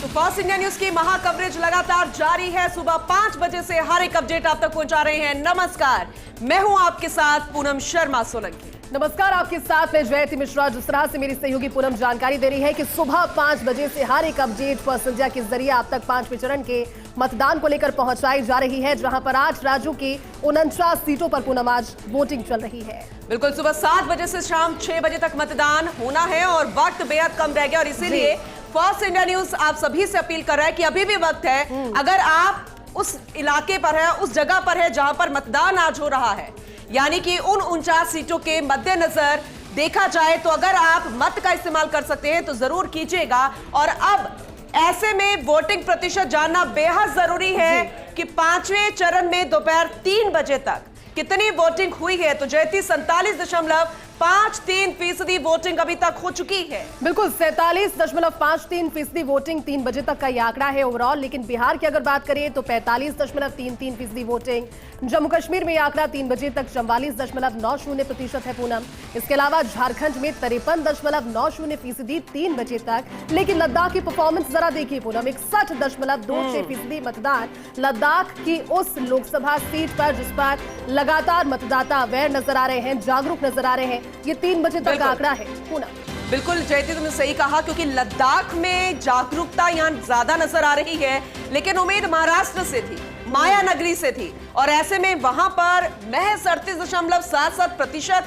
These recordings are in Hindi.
तो फर्स्ट इंडिया न्यूज की महा कवरेज लगातार जारी है। सुबह 5 बजे से हर एक अपडेट आप तक पहुंचा रहे हैं। नमस्कार, मैं हूं आपके साथ पूनम शर्मा सोलंकी। नमस्कार, आपके साथ मैं जयती मिश्रा। जिस तरह से मेरी सहयोगी पूनम जानकारी दे रही है कि सुबह 5 बजे से हर एक अपडेट फर्स्ट इंडिया के जरिए आप तक 5वें चरण के मतदान को लेकर पहुंचाई जा रही है, जहां पर 8 राज्यों की 49 सीटों पर पूनम आज वोटिंग चल रही है। बिल्कुल, सुबह 7 बजे से शाम 6 बजे तक मतदान होना है और वक्त बेहद कम रह गया और इसीलिए फर्स्ट इंडिया न्यूज आप सभी से अपील कर रहा है कि अभी भी वक्त है। अगर आप उस इलाके पर है, उस जगह पर है जहां पर मतदान आज हो रहा है, यानी कि उन 49 सीटों के मद्देनजर देखा जाए तो अगर आप मत का इस्तेमाल कर सकते हैं तो जरूर कीजिएगा। और अब ऐसे में वोटिंग प्रतिशत जानना बेहद जरूरी है कि 5वें चरण में दोपहर 3 बजे तक कितनी वोटिंग हुई है। तो जयती 47.53% वोटिंग अभी तक हो चुकी है। बिल्कुल, 47.53% वोटिंग 3 बजे तक का ये आंकड़ा है ओवरऑल। लेकिन बिहार की अगर बात करें तो 45.33% वोटिंग। जम्मू कश्मीर में ये आंकड़ा 3 बजे तक 44.90% है पूनम। इसके अलावा झारखंड में 53.90% 3 बजे तक। लेकिन लद्दाख की परफॉर्मेंस जरा देखिए पूनम, 61.26% मतदान लद्दाख की उस लोकसभा सीट पर, जिस पर लगातार मतदाता अवेयर नजर आ रहे हैं, जागरूक नजर आ रहे हैं। ये 3 बजे तक का आंकड़ा है पूनम। बिल्कुल जयती, तुमने सही कहा, क्योंकि लद्दाख में जागरूकता यहाँ ज्यादा नजर आ रही है, लेकिन उम्मीद महाराष्ट्र से थी, माया नगरी से थी, और ऐसे में वहां पर महज 38.77%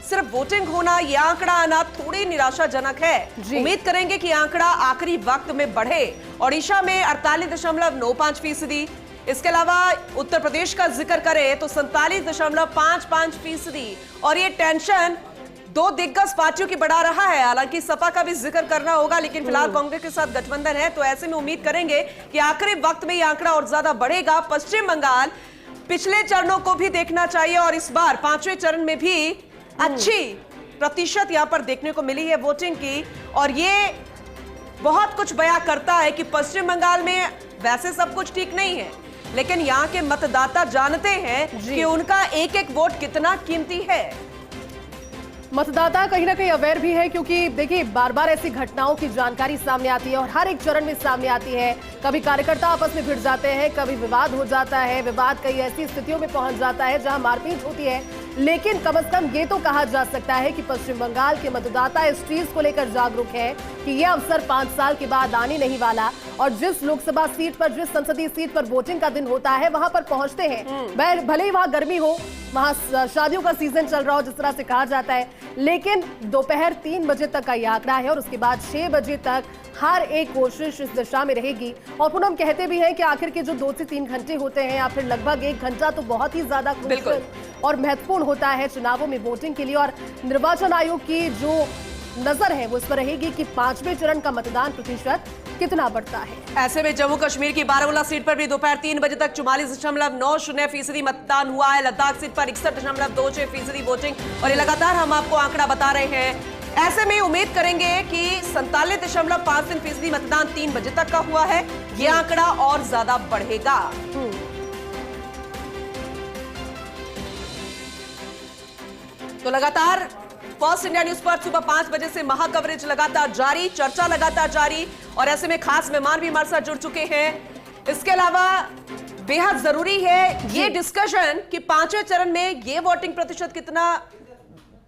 सिर्फ वोटिंग होना, यह आंकड़ा आना थोड़ी निराशाजनक है। उम्मीद करेंगे कि आंकड़ा आखिरी वक्त में बढ़े। ओडिशा में 48.95%। इसके अलावा उत्तर प्रदेश का जिक्र करें तो 47.55%। और ये टेंशन 2 दिग्गज पार्टियों की बढ़ा रहा है। हालांकि सपा का भी जिक्र करना होगा, लेकिन फिलहाल कांग्रेस के साथ गठबंधन है, तो ऐसे में उम्मीद करेंगे कि आखिरी वक्त में यह आंकड़ा और ज्यादा बढ़ेगा। पश्चिम बंगाल पिछले चरणों को भी देखना चाहिए और इस बार 5वें चरण में भी अच्छी प्रतिशत यहां पर देखने को मिली है वोटिंग की। और ये बहुत कुछ बयां करता है कि पश्चिम बंगाल में वैसे सब कुछ ठीक नहीं है, लेकिन यहाँ के मतदाता जानते हैं कि उनका एक एक वोट कितना कीमती है। मतदाता कहीं ना कहीं अवेयर भी है, क्योंकि देखिए बार बार ऐसी घटनाओं की जानकारी सामने आती है और हर एक चरण में सामने आती है। कभी कार्यकर्ता आपस में भिड़ जाते हैं, कभी विवाद हो जाता है, विवाद कई ऐसी स्थितियों में पहुंच जाता है जहां मारपीट होती है। लेकिन कम से कम ये तो कहा जा सकता है कि पश्चिम बंगाल के मतदाता इस चीज को लेकर जागरूक है कि यह अवसर 5 साल के बाद आने नहीं वाला। और जिस लोकसभा सीट पर, जिस संसदीय सीट पर वोटिंग का दिन होता है, वहां पर पहुंचते हैं। भले ही वहां गर्मी हो, वहां शादियों का सीजन चल रहा हो, जिस तरह से कहा जाता है, लेकिन दोपहर 3 बजे तक का यह आंकड़ा है और उसके बाद 6 बजे तक हर एक कोशिश इस दिशा में रहेगी। और पुनः हम कहते भी हैं कि आखिर के जो 2 से 3 घंटे होते हैं या फिर लगभग 1 घंटा तो बहुत ही ज्यादा क्रूशियल और महत्वपूर्ण होता है चुनावों में वोटिंग के लिए। और निर्वाचन आयोग की जो नजर है वो इस पर रहेगी कि 5वें चरण का मतदान प्रतिशत कितना बढ़ता है। ऐसे में जम्मू कश्मीर की बारामूला सीट पर भी दोपहर 3 बजे तक 44.90% मतदान हुआ है। लद्दाख सीट पर 61.26% वोटिंग, और ये लगातार हम आपको आंकड़ा बता रहे हैं। ऐसे में उम्मीद करेंगे कि 47.53% मतदान 3 बजे तक का हुआ है। ये आंकड़ा और ज्यादा बढ़ेगा। तो लगातार फर्स्ट इंडिया न्यूज पर सुबह 5 बजे से महा कवरेज लगातार जारी, चर्चा लगातार जारी, और ऐसे में खास मेहमान भी हमारे साथ जुड़ चुके हैं। इसके अलावा बेहद जरूरी है ये डिस्कशन कि 5वें चरण में ये वोटिंग प्रतिशत कितना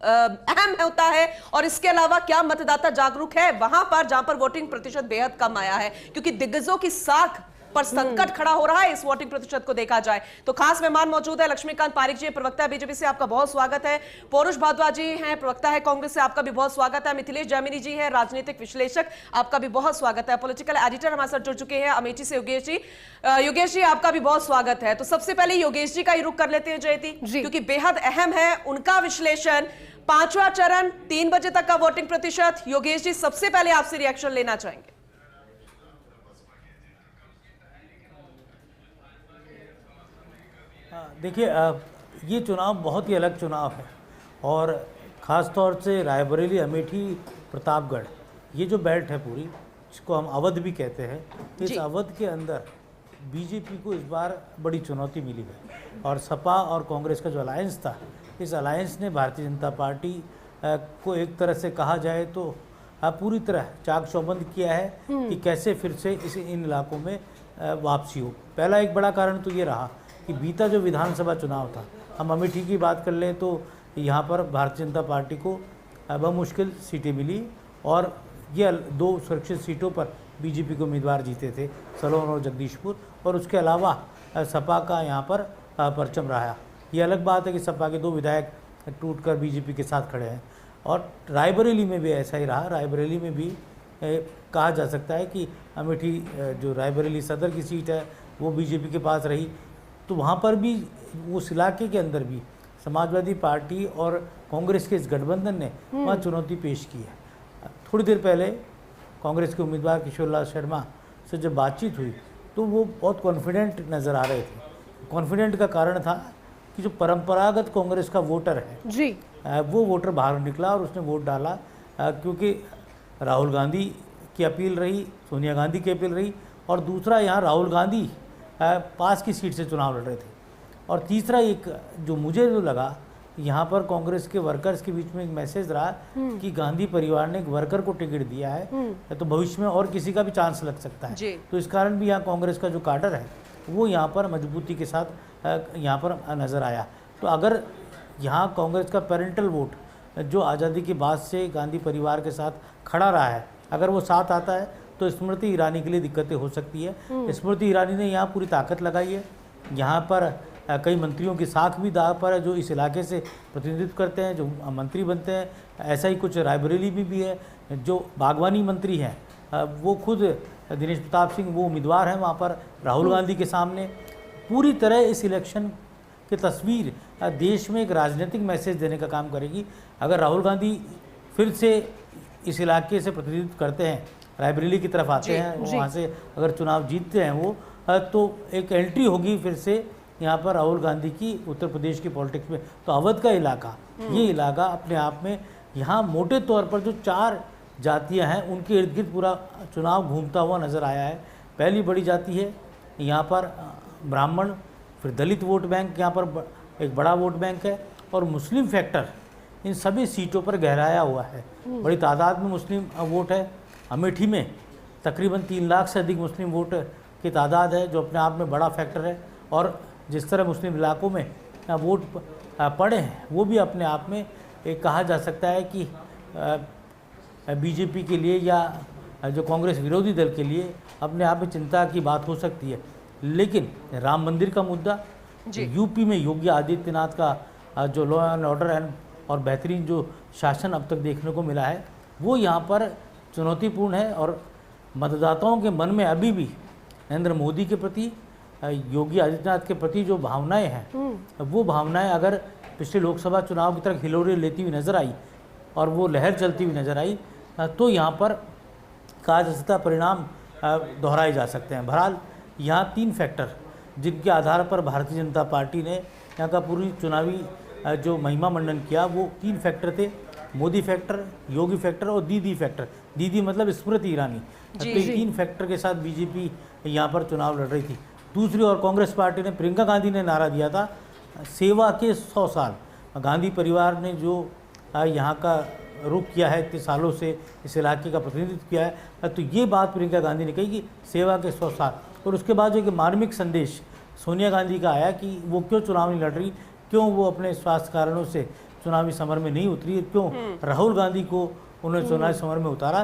अहम होता है, और इसके अलावा क्या मतदाता जागरूक है वहां पर जहां पर वोटिंग प्रतिशत बेहद कम आया है, क्योंकि दिग्गजों की साख पर संकट खड़ा हो रहा है इस वोटिंग प्रतिशत को देखा जाए। तो खास मेहमान मौजूद है। लक्ष्मीकांत पारिक जी, प्रवक्ता बीजेपी से, आपका बहुत स्वागत है। पौरुष भारद्वाज जी हैं, प्रवक्ता है कांग्रेस से, आपका भी बहुत स्वागत है। मिथिलेश जैमिनी जी हैं, राजनीतिक विश्लेषक, आपका भी बहुत स्वागत है। पॉलिटिकल एडिटर हमारे साथ जुड़ चुके हैं अमेठी से योगेश जी। योगेश जी, आपका भी बहुत स्वागत है। तो सबसे पहले योगेश जी का ही रुख कर लेते हैं जयती, क्योंकि बेहद अहम है उनका विश्लेषण। 5वां चरण 3 बजे तक का वोटिंग प्रतिशत। योगेश जी, सबसे पहले आपसे रिएक्शन लेना चाहेंगे। देखिए, ये चुनाव बहुत ही अलग चुनाव है, और ख़ास तौर से रायबरेली, अमेठी, प्रतापगढ़, ये जो बेल्ट है पूरी, जिसको हम अवध भी कहते हैं, इस अवध के अंदर बीजेपी को इस बार बड़ी चुनौती मिली है। और सपा और कांग्रेस का जो अलायंस था, इस अलायंस ने भारतीय जनता पार्टी को एक तरह से कहा जाए तो पूरी तरह चाक चौबंद किया है कि कैसे फिर से इन इलाकों में वापसी हो। पहला एक बड़ा कारण तो ये रहा कि बीता जो विधानसभा चुनाव था, हम अमेठी की बात कर लें तो यहाँ पर भारतीय जनता पार्टी को बमुश्किल सीटें मिली और ये 2 सुरक्षित सीटों पर बीजेपी के उम्मीदवार जीते थे, सलोन और जगदीशपुर, और उसके अलावा सपा का यहाँ पर परचम रहा। ये अलग बात है कि सपा के 2 विधायक टूटकर बीजेपी के साथ खड़े हैं। और रायबरेली में भी ऐसा ही रहा। रायबरेली में भी कहा जा सकता है कि अमेठी जो रायबरेली सदर की सीट है वो बीजेपी के पास रही, तो वहाँ पर भी उस इलाके के अंदर भी समाजवादी पार्टी और कांग्रेस के इस गठबंधन ने वहाँ चुनौती पेश की है। थोड़ी देर पहले कांग्रेस के उम्मीदवार किशोरलाल शर्मा से जब बातचीत हुई तो वो बहुत कॉन्फिडेंट नज़र आ रहे थे। कॉन्फिडेंट का कारण था कि जो परंपरागत कांग्रेस का वोटर है जी, वो वोटर बाहर निकला और उसने वोट डाला, क्योंकि राहुल गांधी की अपील रही, सोनिया गांधी की अपील रही, और दूसरा यहाँ राहुल गांधी पास की सीट से चुनाव लड़ रहे थे, और तीसरा एक जो मुझे जो लगा यहाँ पर कांग्रेस के वर्कर्स के बीच में एक मैसेज रहा कि गांधी परिवार ने एक वर्कर को टिकट दिया है तो भविष्य में और किसी का भी चांस लग सकता है। तो इस कारण भी यहाँ कांग्रेस का जो काडर है वो यहाँ पर मजबूती के साथ यहाँ पर नज़र आया। तो अगर यहाँ कांग्रेस का पेरेंटल वोट जो आज़ादी के बाद से गांधी परिवार के साथ खड़ा रहा है, अगर वो साथ आता है तो स्मृति ईरानी के लिए दिक्कतें हो सकती है। स्मृति ईरानी ने यहाँ पूरी ताकत लगाई है। यहाँ पर कई मंत्रियों की साख भी दाव पर है जो इस इलाके से प्रतिनिधित्व करते हैं, जो मंत्री बनते हैं। ऐसा ही कुछ रायबरेली में भी है। जो बागवानी मंत्री हैं वो खुद दिनेश प्रताप सिंह वो उम्मीदवार हैं वहाँ पर राहुल गांधी के सामने। पूरी तरह इस इलेक्शन की तस्वीर देश में एक राजनीतिक मैसेज देने का काम करेगी। अगर राहुल गांधी फिर से इस इलाके से प्रतिनिधित्व करते हैं, रायबरेली की तरफ आते हैं, वहाँ से अगर चुनाव जीतते हैं वो, तो एक एंट्री होगी फिर से यहाँ पर राहुल गांधी की उत्तर प्रदेश की पॉलिटिक्स में। तो अवध का इलाका, ये इलाका अपने आप में यहाँ मोटे तौर पर जो 4 जातियाँ हैं उनके इर्द गिर्द पूरा चुनाव घूमता हुआ नज़र आया है। पहली बड़ी जाति है यहाँ पर ब्राह्मण, फिर दलित वोट बैंक यहाँ पर एक बड़ा वोट बैंक है, और मुस्लिम फैक्टर इन सभी सीटों पर गहराया हुआ है। बड़ी तादाद में मुस्लिम वोट है। अमेठी में तकरीबन 3 लाख से अधिक मुस्लिम वोट की तादाद है, जो अपने आप में बड़ा फैक्टर है। और जिस तरह मुस्लिम इलाकों में वोट पड़े हैं वो भी अपने आप में एक कहा जा सकता है कि बीजेपी के लिए या जो कांग्रेस विरोधी दल के लिए अपने आप में चिंता की बात हो सकती है। लेकिन राम मंदिर का मुद्दा, यूपी में योगी आदित्यनाथ का जो लॉ एंड ऑर्डर और बेहतरीन जो शासन अब तक देखने को मिला है वो यहाँ पर चुनौतीपूर्ण है। और मतदाताओं के मन में अभी भी नरेंद्र मोदी के प्रति, योगी आदित्यनाथ के प्रति जो भावनाएं हैं वो भावनाएं अगर पिछले लोकसभा चुनाव की तरह हिलोरे लेती हुई नज़र आई और वो लहर चलती हुई नज़र आई तो यहाँ पर कहा जा सकता परिणाम दोहराए जा सकते हैं। बहरहाल यहाँ 3 फैक्टर जिनके आधार पर भारतीय जनता पार्टी ने यहाँ का पूरी चुनावी जो महिमा मंडन किया वो 3 फैक्टर थे, मोदी फैक्टर, योगी फैक्टर और दीदी फैक्टर। दीदी मतलब स्मृति ईरानी। तो 3 फैक्टर के साथ बीजेपी यहाँ पर चुनाव लड़ रही थी। दूसरी ओर कांग्रेस पार्टी ने, प्रियंका गांधी ने नारा दिया था सेवा के 100 साल। गांधी परिवार ने जो यहाँ का रुख किया है, इतने सालों से इस इलाके का प्रतिनिधित्व किया है, तो ये बात प्रियंका गांधी ने कही कि सेवा के 100 साल। और उसके बाद जो एक मार्मिक संदेश सोनिया गांधी का आया कि वो क्यों चुनाव नहीं लड़ रही, क्यों वो अपने स्वास्थ्य कारणों से चुनावी समर में नहीं उतरी, क्यों राहुल गांधी को उन्होंने चुनावी समर में उतारा।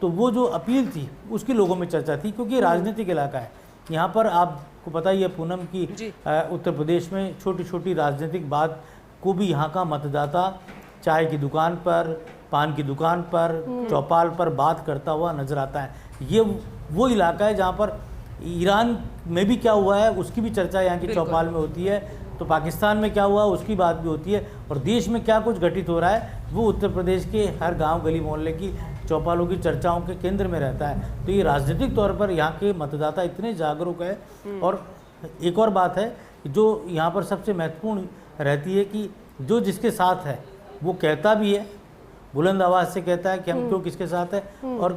तो वो जो अपील थी उसकी लोगों में चर्चा थी, क्योंकि ये राजनीतिक इलाका है। यहाँ पर आपको पता ही है पूनम की उत्तर प्रदेश में छोटी छोटी राजनीतिक बात को भी यहाँ का मतदाता चाय की दुकान पर, पान की दुकान पर, चौपाल पर बात करता हुआ नजर आता है। ये वो इलाका है जहाँ पर ईरान में भी क्या हुआ है उसकी भी चर्चा यहाँ की चौपाल में होती है, तो पाकिस्तान में क्या हुआ उसकी बात भी होती है, और देश में क्या कुछ घटित हो रहा है वो उत्तर प्रदेश के हर गांव गली मोहल्ले की चौपालों की चर्चाओं के केंद्र में रहता है। तो ये राजनीतिक तौर पर यहाँ के मतदाता इतने जागरूक है। और एक और बात है जो यहाँ पर सबसे महत्वपूर्ण रहती है कि जो जिसके साथ है वो कहता भी है, बुलंद आवाज़ से कहता है कि हम क्यों किसके साथ है और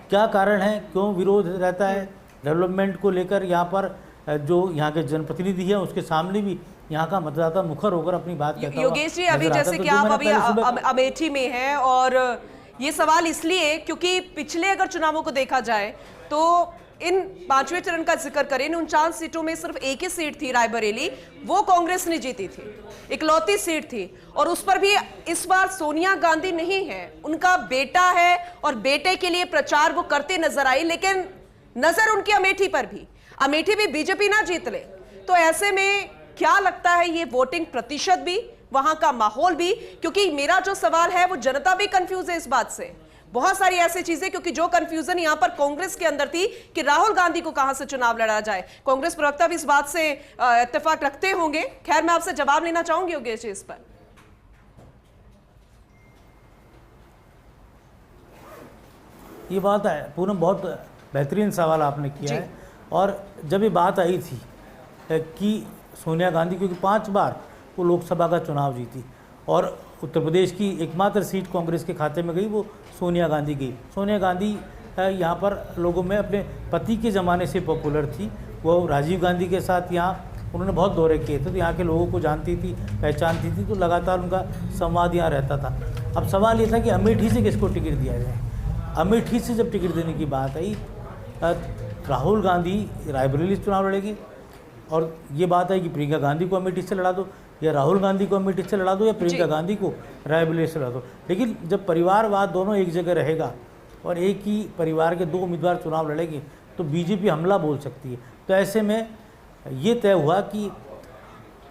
क्या कारण है, क्यों विरोध रहता है डेवलपमेंट को लेकर। यहाँ पर जो यहाँ के जनप्रतिनिधि हैं उसके सामने भी यहाँ का मतदाता मुखर होकर अपनी बात कहता है। योगेश जी, अभी जैसे कि आप अभी अमेठी में हैं और ये सवाल इसलिए क्योंकि पिछले अगर चुनावों को देखा जाए तो इन 5वें चरण का जिक्र करें, इन 49 सीटों में सिर्फ एक ही सीट थी रायबरेली, वो कांग्रेस ने जीती थी, इकलौती सीट थी। और उस पर भी इस बार सोनिया गांधी नहीं है, उनका बेटा है और बेटे के लिए प्रचार वो करते नजर आई। लेकिन नजर उनकी अमेठी पर भी, अमेठी भी बीजेपी ना जीत ले तो ऐसे में क्या लगता है ये वोटिंग प्रतिशत भी, वहां का माहौल भी, क्योंकि मेरा जो सवाल है वो जनता भी कंफ्यूज है इस बात से, बहुत सारी ऐसी चीजें, क्योंकि जो कंफ्यूजन यहां पर कांग्रेस के अंदर थी कि राहुल गांधी को कहां से चुनाव लड़ा जाए, कांग्रेस प्रवक्ता भी इस बात से इत्तेफाक रखते होंगे। खैर मैं आपसे जवाब लेना चाहूंगी योगेश जी इस पर। ये बात है पूनम, बहुत बेहतरीन सवाल आपने किया है। और जब ये बात आई थी कि सोनिया गांधी, क्योंकि 5 बार वो लोकसभा का चुनाव जीती और उत्तर प्रदेश की एकमात्र सीट कांग्रेस के खाते में गई, वो सोनिया गांधी गई। सोनिया गांधी यहाँ पर लोगों में अपने पति के ज़माने से पॉपुलर थी। वो राजीव गांधी के साथ यहाँ उन्होंने बहुत दौरे किए थे, तो यहाँ के लोगों को जानती थी, पहचानती थी, तो लगातार उनका संवाद यहाँ रहता था। अब सवाल ये था कि अमेठी से किसको टिकट दिया जाए। अमेठी से जब टिकट देने की बात आई, राहुल गांधी रायबरेली से चुनाव लड़ेगी और ये बात है कि प्रियंका गांधी को अमेठी से लड़ा दो, या राहुल गांधी को अमेठी से लड़ा दो, या प्रियंका गांधी को रायबरेली से लड़ा दो। लेकिन जब परिवारवाद दोनों एक जगह रहेगा और एक ही परिवार के 2 उम्मीदवार चुनाव लड़ेंगे तो बीजेपी हमला बोल सकती है। तो ऐसे में ये तय हुआ कि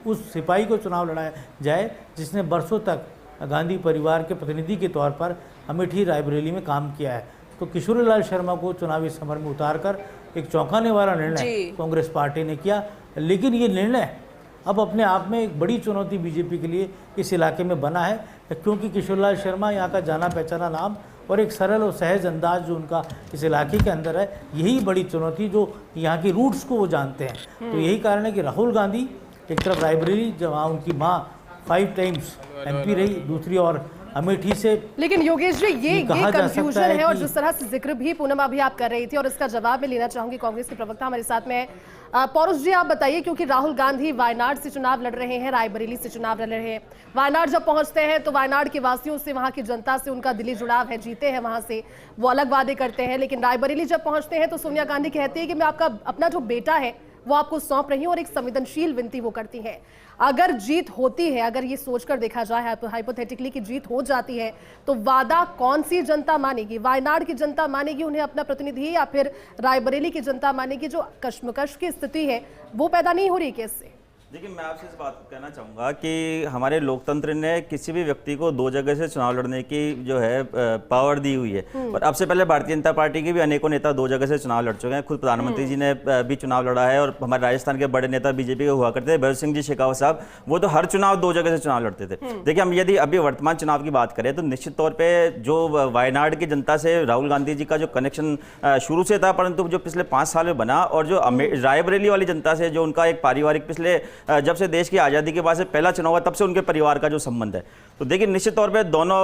उस सिपाही को चुनाव लड़ाया जाए जिसने बरसों तक गांधी परिवार के प्रतिनिधि के तौर पर अमेठी रायबरेली में काम किया है। तो किशोरीलाल शर्मा को चुनावी समर में उतारकर एक चौंकाने वाला निर्णय कांग्रेस पार्टी ने किया। लेकिन ये निर्णय अब अपने आप में एक बड़ी चुनौती बीजेपी के लिए इस इलाके में बना है, क्योंकि किशोरीलाल शर्मा यहाँ का जाना पहचाना नाम और एक सरल और सहज अंदाज जो उनका इस इलाके के अंदर है, यही बड़ी चुनौती, जो यहाँ की रूट्स को वो जानते हैं। तो यही कारण है कि राहुल गांधी एक तरफ रायबरेली, जहाँ उनकी माँ 5 टाइम्स MP रही, दूसरी और अमेठी से। लेकिन योगेश जी ये कंफ्यूजन है और जिस तरह से जिक्र भी पूनम अभी आप कर रही थी और इसका जवाब मैं लेना चाहूंगी, कांग्रेस के प्रवक्ता हमारे साथ में पौरुष जी, आप बताइए, क्योंकि राहुल गांधी वायनाड से चुनाव लड़ रहे हैं, रायबरेली से चुनाव लड़ रहे हैं। वायनाड जब पहुंचते हैं तो वायनाड के वासियों से, वहां की जनता से उनका दिली जुड़ाव है, जीते हैं वहां से, वो अलग वादे करते हैं। लेकिन रायबरेली जब पहुंचते हैं तो सोनिया गांधी कहती है कि मैं आपका अपना जो बेटा है वो आपको सौंप रही हूं और एक संवेदनशील विनती वो करती है। अगर जीत होती है, अगर ये सोचकर देखा जाए हाइपोथेटिकली कि जीत हो जाती है, तो वादा कौन सी जनता मानेगी? वायनाड की जनता मानेगी उन्हें अपना प्रतिनिधि, या फिर रायबरेली की जनता मानेगी? जो कश्मकश की स्थिति है वो पैदा नहीं हो रही कैसे? देखिए, मैं आपसे इस बात कहना चाहूँगा कि हमारे लोकतंत्र ने किसी भी व्यक्ति को 2 जगह से चुनाव लड़ने की जो है पावर दी हुई है। पर अब से पहले भारतीय जनता पार्टी के भी अनेकों नेता 2 जगह से चुनाव लड़ चुके हैं। खुद प्रधानमंत्री जी ने भी चुनाव लड़ा है और हमारे राजस्थान के बड़े नेता बीजेपी के हुआ करते थे, भगत सिंह जी शेखावत साहब, वो तो हर चुनाव 2 जगह से चुनाव लड़ते थे। देखिए, हम यदि अभी वर्तमान चुनाव की बात करें तो निश्चित तौर पर जो वायनाड की जनता से राहुल गांधी जी का जो कनेक्शन शुरू से था, परंतु जो पिछले 5 साल में बना, और जो रायबरेली वाली जनता से जो उनका एक पारिवारिक, पिछले जब से देश की आज़ादी के बाद से पहला चुनाव हुआ तब से उनके परिवार का जो संबंध है, तो देखिए निश्चित तौर पे दोनों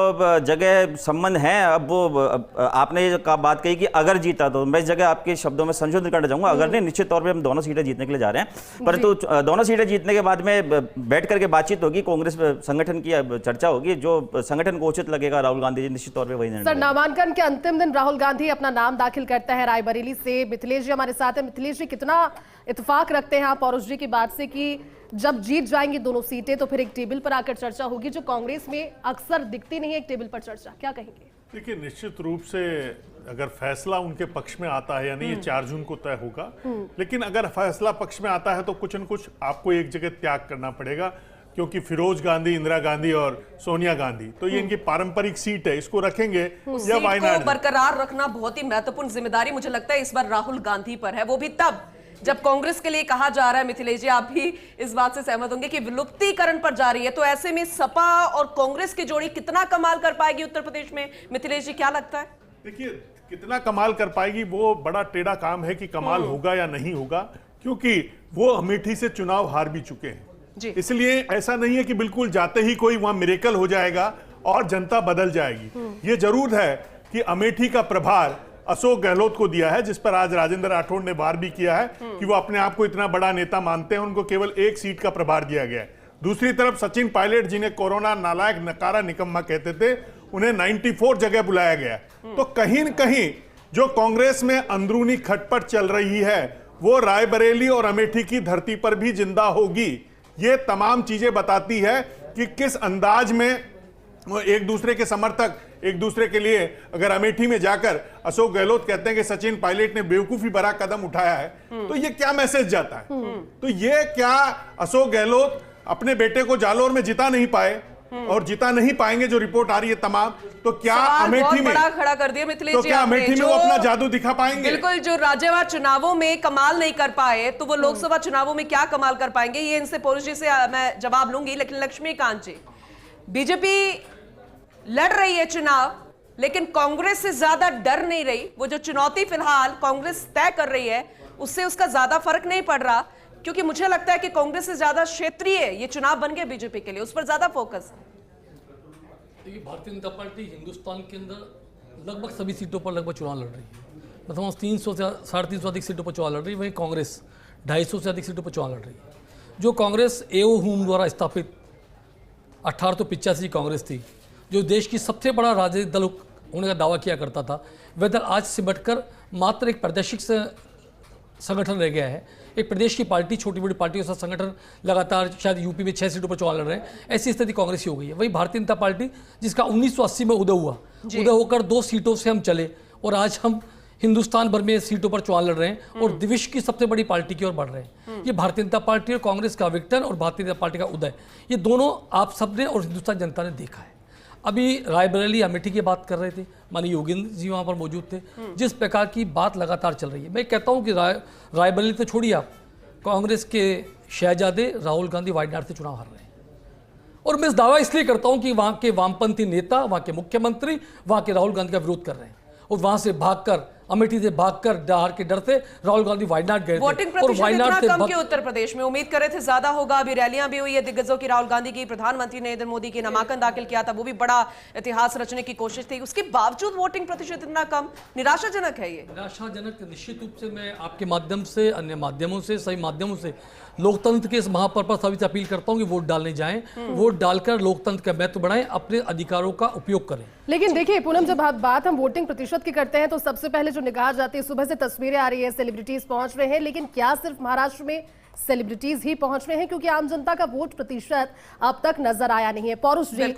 जगह संबंध हैं। अब वो आपने ये बात कही कि अगर जीता, तो मैं इस जगह आपके शब्दों में संशोधन करना चाहूँगा। अगर नहीं, निश्चित तौर पे हम दोनों सीटें जीतने के लिए जा रहे हैं, परंतु दोनों सीटें जीतने के बाद में बैठ करके बातचीत होगी, कांग्रेस संगठन की चर्चा होगी, जो संगठन को उचित लगेगा राहुल गांधी जी निश्चित तौर पर वही निर्णय। सर, नामांकन के अंतिम दिन राहुल गांधी अपना नाम दाखिल करता है रायबरेली से। मिथिलेश जी हमारे साथ है। मिथिलेश जी, कितना इत्तेफाक रखते हैं आप पौरुष जी की बात से कि जब जीत जाएंगी दोनों सीटें तो फिर एक टेबल पर आकर चर्चा होगी, जो कांग्रेस में अक्सर दिखती नहीं है एक टेबल पर चर्चा, क्या कहेंगे? देखिए, निश्चित रूप से अगर फैसला उनके पक्ष में आता है या नहीं, ये 4 जून को तय होगा। लेकिन अगर फैसला पक्ष में आता है तो कुछ न कुछ आपको एक जगह त्याग करना पड़ेगा, क्योंकि फिरोज गांधी, इंदिरा गांधी और सोनिया गांधी, तो ये इनकी पारंपरिक सीट है, इसको रखेंगे या वायनाड को बरकरार रखना बहुत ही महत्वपूर्ण जिम्मेदारी मुझे लगता है इस बार राहुल गांधी पर है, वो भी तब जब कांग्रेस के लिए कहा जा रहा है, मिथिलेश जी आप भी इस बात से सहमत होंगे कि विलुप्तीकरण पर जा रही है, तो ऐसे में सपा और कांग्रेस की जोड़ी कितना कमाल कर पाएगी उत्तर प्रदेश में? मिथिलेश जी क्या लगता है? देखिए, कितना कमाल कर पाएगी वो बड़ा टेढ़ा काम है कि कमाल होगा या नहीं होगा, क्योंकि वो अमेठी से चुनाव हार भी चुके हैं। इसलिए ऐसा नहीं है कि बिल्कुल जाते ही कोई वहां मिरेकल हो जाएगा और जनता बदल जाएगी। ये जरूर है कि अमेठी का प्रभार अशोक गहलोत को दिया है, जिस पर आज राजेंद्र राठौड़ ने वार भी किया है कि वो अपने आप को इतना बड़ा नेता मानते हैं, उनको केवल 1 सीट का प्रभार दिया गया है। दूसरी तरफ सचिन पायलट, जिन्हें कोरोना नालायक, नकारा, निकम्मा कहते थे, उन्हें 94 जगह बुलाया गया। तो कहीं न कहीं जो कांग्रेस में अंदरूनी खटपट चल रही है वो रायबरेली और अमेठी की धरती पर भी जिंदा होगी। ये तमाम चीजें बताती है कि किस अंदाज में वो एक दूसरे के समर्थक एक दूसरे के लिए, अगर अमेठी में जाकर अशोक गहलोत कहते हैं कि सचिन पायलट ने बेवकूफी भरा कदम उठाया है, तो ये क्या मैसेज जाता है? तो ये क्या अशोक गहलोत अपने बेटे को जालोर में जिता नहीं पाए और जिता नहीं पाएंगे जो रिपोर्ट आ रही है तमाम, तो क्या अमेठी में बड़ा खड़ा कर दिया मिथिलेश तो जी क्या आपने, अमेठी में वो अपना जादू दिखा पाएंगे? बिल्कुल, जो राज्यवार चुनावों में कमाल नहीं कर पाए तो वो लोकसभा चुनावों में क्या कमाल कर पाएंगे? ये इनसे पुरुष जी से मैं जवाब लूंगी। लेकिन लक्ष्मीकांत जी, बीजेपी लड़ रही है चुनाव, लेकिन कांग्रेस से ज्यादा डर नहीं रही। वो जो चुनौती फिलहाल कांग्रेस तय कर रही है उससे उसका ज्यादा फर्क नहीं पड़ रहा, क्योंकि मुझे लगता है कि कांग्रेस से ज्यादा क्षेत्रीय ये चुनाव बन गए बीजेपी के लिए, उस पर ज्यादा फोकस। देखिए, भारतीय जनता पार्टी हिंदुस्तान के अंदर लगभग सभी सीटों पर लगभग चुनाव लड़ रही है। मतलब 300 से 350 अधिक सीटों पर चुनाव लड़ रही है। वहीं कांग्रेस 250 से अधिक सीटों पर चुनाव लड़ रही है। जो कांग्रेस एओ हुम द्वारा स्थापित 1885 कांग्रेस थी, जो देश की सबसे बड़ा राजनीतिक दल होने का दावा किया करता था, वह दल आज सिमटकर मात्र एक प्रादेशिक संगठन रह गया है। एक प्रदेश की पार्टी, छोटी बड़ी पार्टियों से संगठन लगातार शायद यूपी में 6 सीटों पर चुनाव लड़ रहे हैं, ऐसी स्थिति कांग्रेस की हो गई है। वही भारतीय जनता पार्टी, जिसका 1980 में उदय हुआ, उदय होकर 2 सीटों से हम चले और आज हम हिंदुस्तान भर में सीटों पर चुनाव लड़ रहे हैं और विश्व की सबसे बड़ी पार्टी की ओर बढ़ रहे हैं। ये भारतीय जनता पार्टी और कांग्रेस का विघटन और भारतीय जनता पार्टी का उदय, ये दोनों आप सबने और हिंदुस्तान जनता ने देखा है। अभी रायबरेली अमेठी की बात कर रहे थे, माननीय योगेंद्र जी वहाँ पर मौजूद थे। जिस प्रकार की बात लगातार चल रही है, मैं कहता हूँ कि रायबरेली तो छोड़िए आप, कांग्रेस के शहजादे राहुल गांधी वायनाड से चुनाव हार रहे हैं। और मैं इस दावा इसलिए करता हूँ कि वहाँ के वामपंथी नेता, वहाँ के मुख्यमंत्री वहाँ के राहुल गांधी का विरोध कर रहे हैं और वहाँ से भागकर, अमेठी से भागकर हार के डर से राहुल गांधी वायनाड गए थे। वोटिंग प्रतिशत इतना कम क्यों उत्तर प्रदेश में? उम्मीद कर रहे थे ज्यादा होगा। अभी रैलियां भी हुई है दिग्गजों की, राहुल गांधी की, प्रधानमंत्री नरेंद्र मोदी की, नामांकन दाखिल किया था, वो भी बड़ा इतिहास रचने की कोशिश थी। उसके बावजूद वोटिंग प्रतिशत इतना कम, निराशाजनक है ये। निराशाजनक निश्चित रूप से। मैं आपके माध्यम से, अन्य माध्यमों से, सभी माध्यमों से लोकतंत्र के इस महापर्व पर सभी से अपील करता हूं कि वोट डालने जाएं, वोट डालकर लोकतंत्र का महत्व बढ़ाएं, अपने अधिकारों का उपयोग करें। लेकिन देखिए पूनम, जब बात हम वोटिंग प्रतिशत की करते हैं तो सबसे पहले जो निगाह जाती है, सुबह से तस्वीरें आ रही है, सेलिब्रिटीज पहुंच रहे हैं, लेकिन क्या सिर्फ महाराष्ट्र में सेलिब्रिटीज ही पहुंच रहे हैं? क्योंकि आम जनता का वोट प्रतिशत अब तक नजर आया नहीं है। पौरुष जी,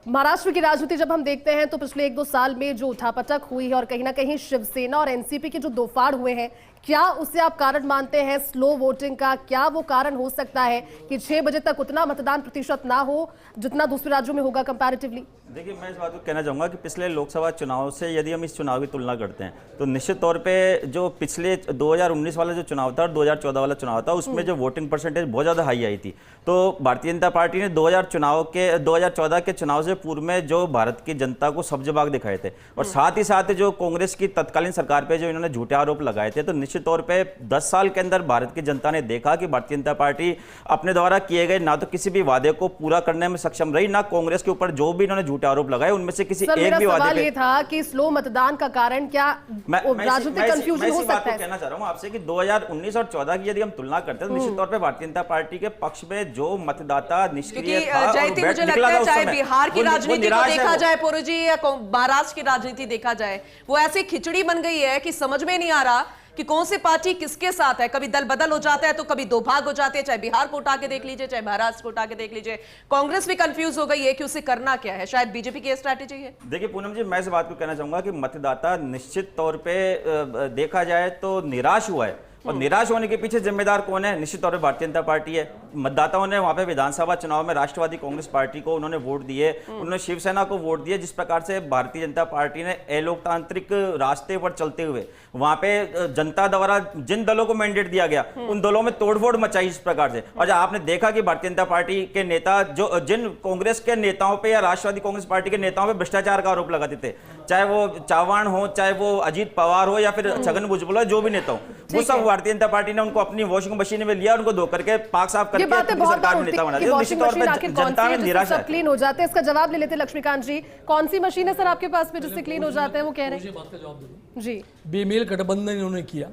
महाराष्ट्र की राजनीति जब हम देखते हैं तो पिछले 1-2 साल में जो उठापटक हुई है और कहीं ना कहीं शिवसेना और एनसीपी के जो दो फाड़ हुए हैं, क्या उसे आप कारण मानते हैं स्लो वोटिंग का? क्या वो कारण हो सकता है कि 6 बजे तक उतना मतदान प्रतिशत ना हो जितना दूसरे राज्यों में होगा कंपैरेटिवली? देखिए, मैं इस बात को कहना चाहूँगा कि पिछले लोकसभा चुनाव से यदि हम इस चुनाव की तुलना करते हैं तो निश्चित तौर पे जो पिछले 2019 वाला जो चुनाव था और 2014 वाला चुनाव था, उसमें जो वोटिंग परसेंटेज बहुत ज़्यादा हाई आई थी। तो भारतीय जनता पार्टी ने 2014 के चुनाव से पूर्व में जो भारत की जनता को सब्ज बाग दिखाए थे और साथ ही साथ जो कांग्रेस की तत्कालीन सरकार पर जो इन्होंने झूठे आरोप लगाए थे, तो निश्चित तौर पे 10 साल के अंदर भारत की जनता ने देखा कि भारतीय जनता पार्टी अपने द्वारा किए गए ना तो किसी भी वादे को पूरा करने में सक्षम रही, ना कांग्रेस के ऊपर जो भी इन्होंने झूठे आरोप लगाए उनमें से किसी एक भी वादे पे। ये था कि स्लो मतदान का कारण क्या राजनीतिक कंफ्यूजन हो सकता है? कहना चाह रहा हूं आपसे कि 2019 और 14 की यदि हम तुलना करते हैं तो निश्चित तौर पे भारतीय जनता पार्टी के पक्ष में जो मतदाता निष्क्रिय था, जयती, मुझे लगता है चाहे बिहार की राजनीति को देखा जाए पुरु जी, या महाराष्ट्र की राजनीति देखा जाए, वो ऐसी खिचड़ी बन गई है कि समझ में नहीं आ रहा कि कौन सी पार्टी किसके साथ है। कभी दल बदल हो जाता है तो कभी दो भाग हो जाते हैं। चाहे बिहार को उठा के देख लीजिए, चाहे महाराष्ट्र को उठा के देख लीजिए, कांग्रेस भी कंफ्यूज हो गई है कि उसे करना क्या है। शायद बीजेपी की स्ट्रैटेजी है। देखिए पूनम जी, मैं इस बात को कहना चाहूंगा कि मतदाता निश्चित तौर पे देखा जाए तो निराश हुआ है और निराश होने के पीछे जिम्मेदार कौन है? निश्चित तौर पे भारतीय जनता पार्टी है। मतदाताओं ने वहां पे विधानसभा चुनाव में राष्ट्रवादी कांग्रेस पार्टी को उन्होंने वोट दिए, उन्होंने शिवसेना को वोट दिए। जिस प्रकार से भारतीय जनता पार्टी ने अलोकतांत्रिक रास्ते पर चलते हुए वहां पे जनता द्वारा जिन दलों को मैंडेट दिया गया उन दलों में तोड़फोड़ मचाई इस प्रकार से। और आपने देखा कि भारतीय जनता पार्टी के नेता जो जिन कांग्रेस के नेताओं पर या राष्ट्रवादी कांग्रेस पार्टी के नेताओं पर भ्रष्टाचार का आरोप लगाते थे, चाहे वो चौहान हो, चाहे वो अजीत पवार हो या फिर छगन भुजबल हो, जो भी नेता हो, वो सब भारतीय जनता पार्टी ने उनको अपनी वॉशिंग मशीन में लिया, उनको धो करके पाक साफ करके सरकार में नेता बना दिया। निश्चित तौर पे जनता में निराशा क्लीन हो जाते हैं। इसका जवाब ले लेते लक्ष्मीकांत जी, कौन सी मशीन है सर आपके पास में जिससे क्लीन हो जाते हैं? वो कह रहे हैं बात का जवाब दे दूं जी, बेमेल गठबंधन इन्होंने किया।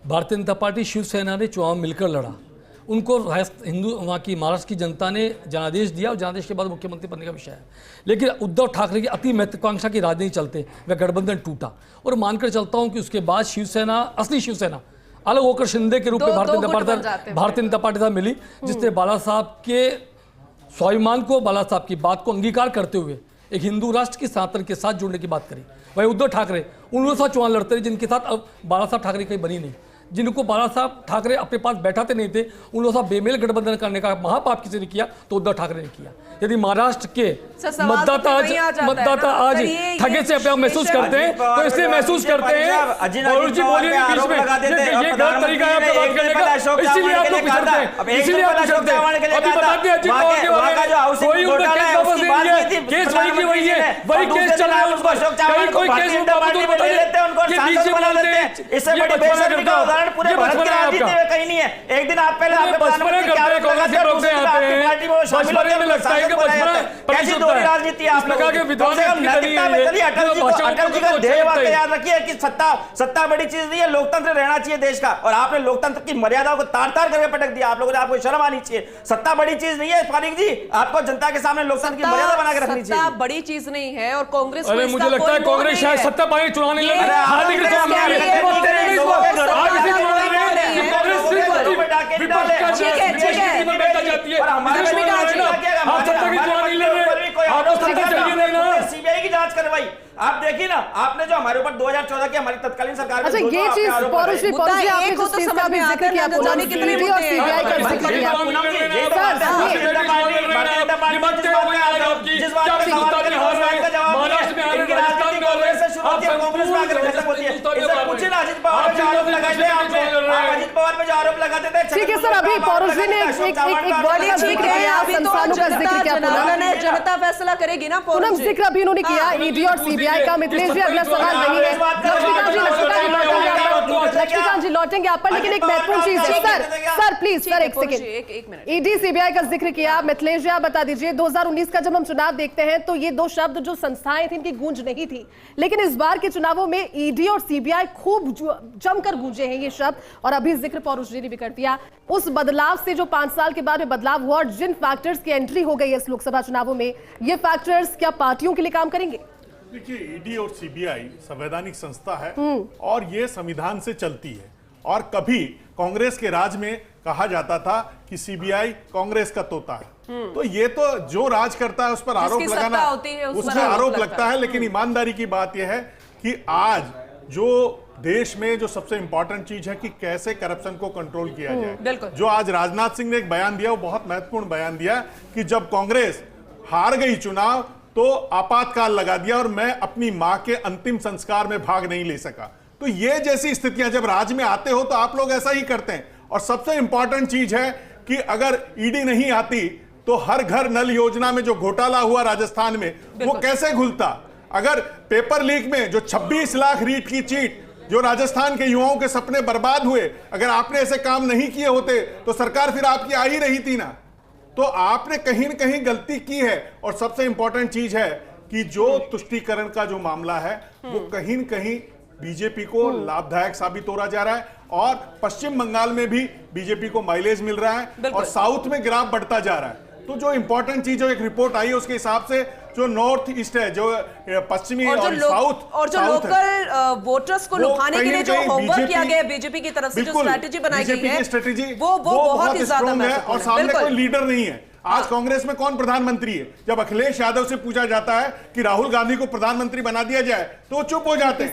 भारतीय जनता पार्टी शिवसेना ने चुनाव मिलकर लड़ा उनको हिंदू वहाँ की महाराष्ट्र की जनता ने जनादेश दिया और जनादेश के बाद मुख्यमंत्री बनने का विषय है। लेकिन उद्धव ठाकरे की अति महत्वाकांक्षा की राजनीति चलते वह गठबंधन टूटा और मानकर चलता हूँ कि उसके बाद शिवसेना, असली शिवसेना अलग होकर शिंदे के रूप में भारतीय जनता पार्टी साथ मिली, जिसने बाला साहब के स्वाभिमान को, बाला साहब की बात को अंगीकार करते हुए एक हिंदू राष्ट्र की सनातन के साथ जुड़ने की बात करी। वही उद्धव ठाकरे उन लोगों के साथ चुनाव लड़ते रहे जिनके साथ अब बाला साहब ठाकरे कहीं बनी नहीं, जिनको बाला साहब ठाकरे अपने पास बैठाते नहीं थे, उन लोगों से बेमेल गठबंधन करने का महापाप किसी ने किया तो उद्धव ठाकरे ने किया। यदि महाराष्ट्र के मतदाता आज ठगे से अपने महसूस करते हैं तो इसलिए महसूस करते हैं, और जी बोलिए बीच में ये गलत तरीका है आपका बात करने का, इसीलिए आप लोग पिछड़ते हैं, इसीलिए आप पिछड़ते हैं। अभी बताते हैं अजीत पवार के बारे में, कोई उनका केस वापस नहीं है, केस वही की वही है, वही केस चल रहा है उस पर, कहीं कोई केस बावजूद बताइए कि बीच में बोलते हैं, इससे बड़ी बेशर्मी का उदाहरण पूरे भारत की राजनीति में कहीं नहीं है। एक दिन आप पहले आपके प्रधानमंत्री के आरोप लगाते हैं, दूसरे दिन आपकी पार्टी में शामिल होते हैं, लगता है कि कैसी दोहरी राजनीति आप लोगों की, नैतिकता में चलिए। अटल जी का ध्येय वाक्य याद रखिए कि सत्ता बड़ी चीज नहीं है, लोकतंत्र रहना चाहिए देश का, और आपने लोकतंत्र की मर्यादाओं को तार तार करके पटक दिया। आप लोगों ने, आपको शर्म आनी चाहिए। सत्ता बड़ी चीज नहीं है फारूक जी, आपको जनता के सामने लोकतंत्र की मर्यादा बना के रखनी चाहिए। सत्ता बड़ी चीज नहीं है और कांग्रेस को, अरे मुझे लगता है कांग्रेस शायद सत्ता पाने चुनाव नहीं लड़ रहा है, सीबीआई की जांच करवाई। आप देखिए ना, आपने जो हमारे ऊपर 2014 की हमारी तत्कालीन सरकार में, अच्छा ये चीज पौरुष जी आपने जो चीज का भी जिक्र किया, पूनम कितने और सीबीआई का जिक्र किया, ठीक है सर। अभी पौरुष जी ने एक वर्ड का जिक्र किया, संस्थानों का जिक्र किया, जनता फैसला करेगी ना। पूनम जिक्र अभी उन्होंने किया ईडी और सीबीआई का। मिथिलेश जी अगला सवाल नहीं है, लक्ष्मीकांत जी लौटेंगे आप पर, लेकिन एक महत्वपूर्ण चीज है सर प्लीज सर एक सेकंड। ईडी सीबीआई का जिक्र किया, मिथिलेश जी आप बता दीजिए 2019 का जब हम चुनाव देखते हैं तो ये दो शब्द जो संस्थाएं थी इनकी गूंज नहीं थी, लेकिन इस बार के चुनावों में ईडी और सीबीआई खूब जमकर गूंजे हैं ये शब्द, और अभी जिक्र पौरुष जी ने भी कर दिया। उस बदलाव से जो 5 साल के बाद में बदलाव हुआ और जिन फैक्टर्स की एंट्री हो गई है इस लोकसभा चुनावों में, ये फैक्टर्स क्या पार्टियों के लिए काम करेंगे? देखिए, ईडी और सीबीआई संवैधानिक संस्था है और ये संविधान से चलती है, और कभी कांग्रेस के राज में कहा जाता था कि सीबीआई कांग्रेस का तोता है, तो ये तो जो राज करता है उस पर आरोप लगाना, उसमें आरोप लगता है। लेकिन ईमानदारी की बात यह है कि आज जो देश में जो सबसे इंपॉर्टेंट चीज है कि कैसे करप्शन को कंट्रोल किया जाए, जो आज राजनाथ सिंह ने एक बयान दिया, वो बहुत महत्वपूर्ण बयान दिया कि जब कांग्रेस हार गई चुनाव तो आपातकाल लगा दिया और मैं अपनी मां के अंतिम संस्कार में भाग नहीं ले सका। तो ये जैसी स्थितियां जब राज में आते हो तो आप लोग ऐसा ही करते हैं। और सबसे इंपॉर्टेंट चीज है कि अगर ईडी नहीं आती तो हर घर नल योजना में जो घोटाला हुआ राजस्थान में वो कैसे खुलता? अगर पेपर लीक में जो 26 लाख रीट की चीट, जो राजस्थान के युवाओं के सपने बर्बाद हुए, अगर आपने ऐसे काम नहीं किए होते तो सरकार फिर आपकी आ ही रही थी ना। तो आपने कहीं न कहीं गलती की है। और सबसे इंपॉर्टेंट चीज है कि जो तुष्टीकरण का जो मामला है वो कहीं न कहीं बीजेपी को लाभदायक साबित हो रहा जा रहा है, और पश्चिम बंगाल में भी बीजेपी को माइलेज मिल रहा है और साउथ में ग्राफ बढ़ता जा रहा है। तो जो इंपॉर्टेंट चीज, जो एक रिपोर्ट आई है उसके हिसाब से जो नॉर्थ ईस्ट है, जो पश्चिमी और साउथ, और जो लोकल वोटर्स को लुभाने के लिए जो होमवर्क किया गया बीजेपी की तरफ से, जो स्ट्रेटेजी बनाई गई है, स्ट्रेटेजी वो बहुत ही ज्यादा है। और सामने कोई लीडर नहीं है। आज कांग्रेस में कौन प्रधानमंत्री है? जब अखिलेश यादव से पूछा जाता है कि राहुल गांधी को प्रधानमंत्री बना दिया जाए तो वो चुप हो जाते हैं।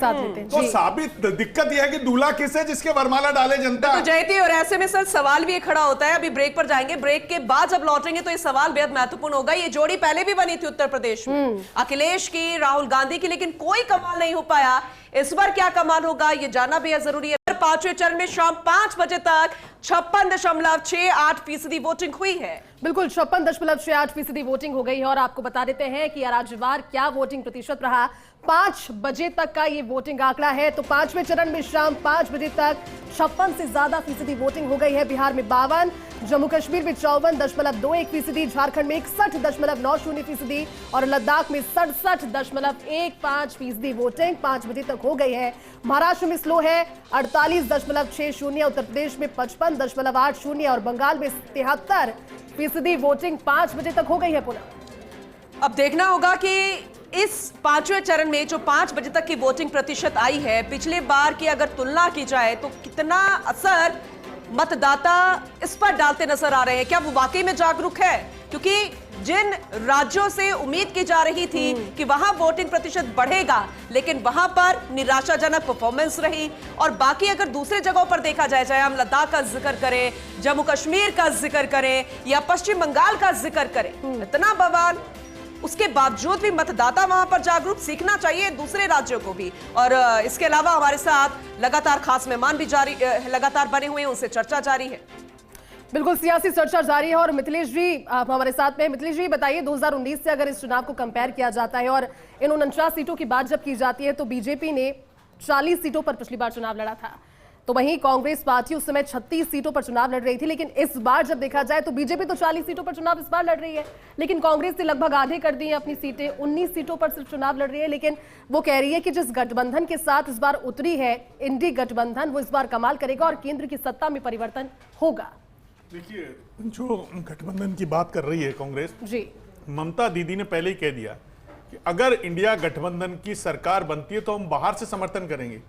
तो साबित दिक्कत यह है कि दूल्हा किस है जिसके वरमाला डाले जनता। तो जयती, और ऐसे में सर सवाल भी खड़ा होता है, अभी ब्रेक पर जाएंगे, ब्रेक के बाद जब लौटेंगे तो ये सवाल बेहद महत्वपूर्ण होगा। ये जोड़ी पहले भी बनी थी उत्तर प्रदेश में, अखिलेश की, राहुल गांधी की, लेकिन कोई कमाल नहीं हो पाया। इस बार क्या कमाल होगा ये जानना बेहद जरूरी है। 5वें चरण में शाम 5 बजे तक 56.68% वोटिंग हुई है। बिल्कुल 56.68% वोटिंग हो गई है। और आपको बता देते हैं कि राज्यवार क्या वोटिंग प्रतिशत रहा। 5 बजे तक का ये वोटिंग आंकड़ा है। तो 5वें चरण में शाम 5 बजे तक 56 से ज्यादा फीसदी वोटिंग हो गई है। बिहार में 52, जम्मू कश्मीर में 54.21%, झारखंड में 61.90% और लद्दाख में 67.15% वोटिंग 5 बजे तक हो गई है। महाराष्ट्र में स्लो है 48.60, उत्तर प्रदेश में 55.80 और बंगाल में 73% वोटिंग 5 बजे तक हो गई है। पुनः अब देखना होगा कि इस 5वें चरण में जो 5 बजे तक की वोटिंग प्रतिशत आई है, पिछले बार की अगर तुलना की जाए तो कितना असर मतदाता इस पर डालते नजर आ रहे हैं। क्या वो वाकई में जागरूक है? क्योंकि जिन राज्यों से उम्मीद की जा रही थी कि वहां वोटिंग प्रतिशत बढ़ेगा, लेकिन वहां पर निराशाजनक परफॉर्मेंस रही। और बाकी अगर दूसरे जगहों पर देखा जाए, चाहे हम लद्दाख का जिक्र करें, जम्मू कश्मीर का जिक्र करें या पश्चिम बंगाल का जिक्र करें, इतना बवाल, उसके बावजूद भी मतदाता वहां पर जागरूक। सीखना चाहिए दूसरे राज्यों को भी। और इसके अलावा हमारे साथ लगातार खास मेहमान भी लगातार बने हुए हैं, उनसे चर्चा जारी है। बिल्कुल, सियासी चर्चा जारी है। और मिथिलेश जी आप हमारे साथ में। मिथिलेश जी बताइए, 2019 से अगर इस चुनाव को कंपेयर किया जाता है और इन 49 सीटों की बात जब की जाती है तो बीजेपी ने 40 सीटों पर पिछली बार चुनाव लड़ा था, तो वहीं कांग्रेस पार्टी उस समय 36 सीटों पर चुनाव लड़ रही थी। लेकिन इस बार जब देखा जाए तो बीजेपी तो 40 सीटों पर चुनाव इस बार लड़ रही है, लेकिन कांग्रेस ने लगभग आधे कर दी है अपनी सीटें, 19 सीटों पर सिर्फ चुनाव लड़ रही है। लेकिन वो कह रही है कि जिस गठबंधन के साथ इस बार उतरी है इंडी गठबंधन, वो इस बार कमाल करेगा और केंद्र की सत्ता में परिवर्तन होगा। देखिए, जो गठबंधन की बात कर रही है कांग्रेस जी, ममता दीदी ने पहले ही कह दिया कि अगर इंडिया गठबंधन की सरकार बनती है तो हम बाहर से समर्थन करेंगे।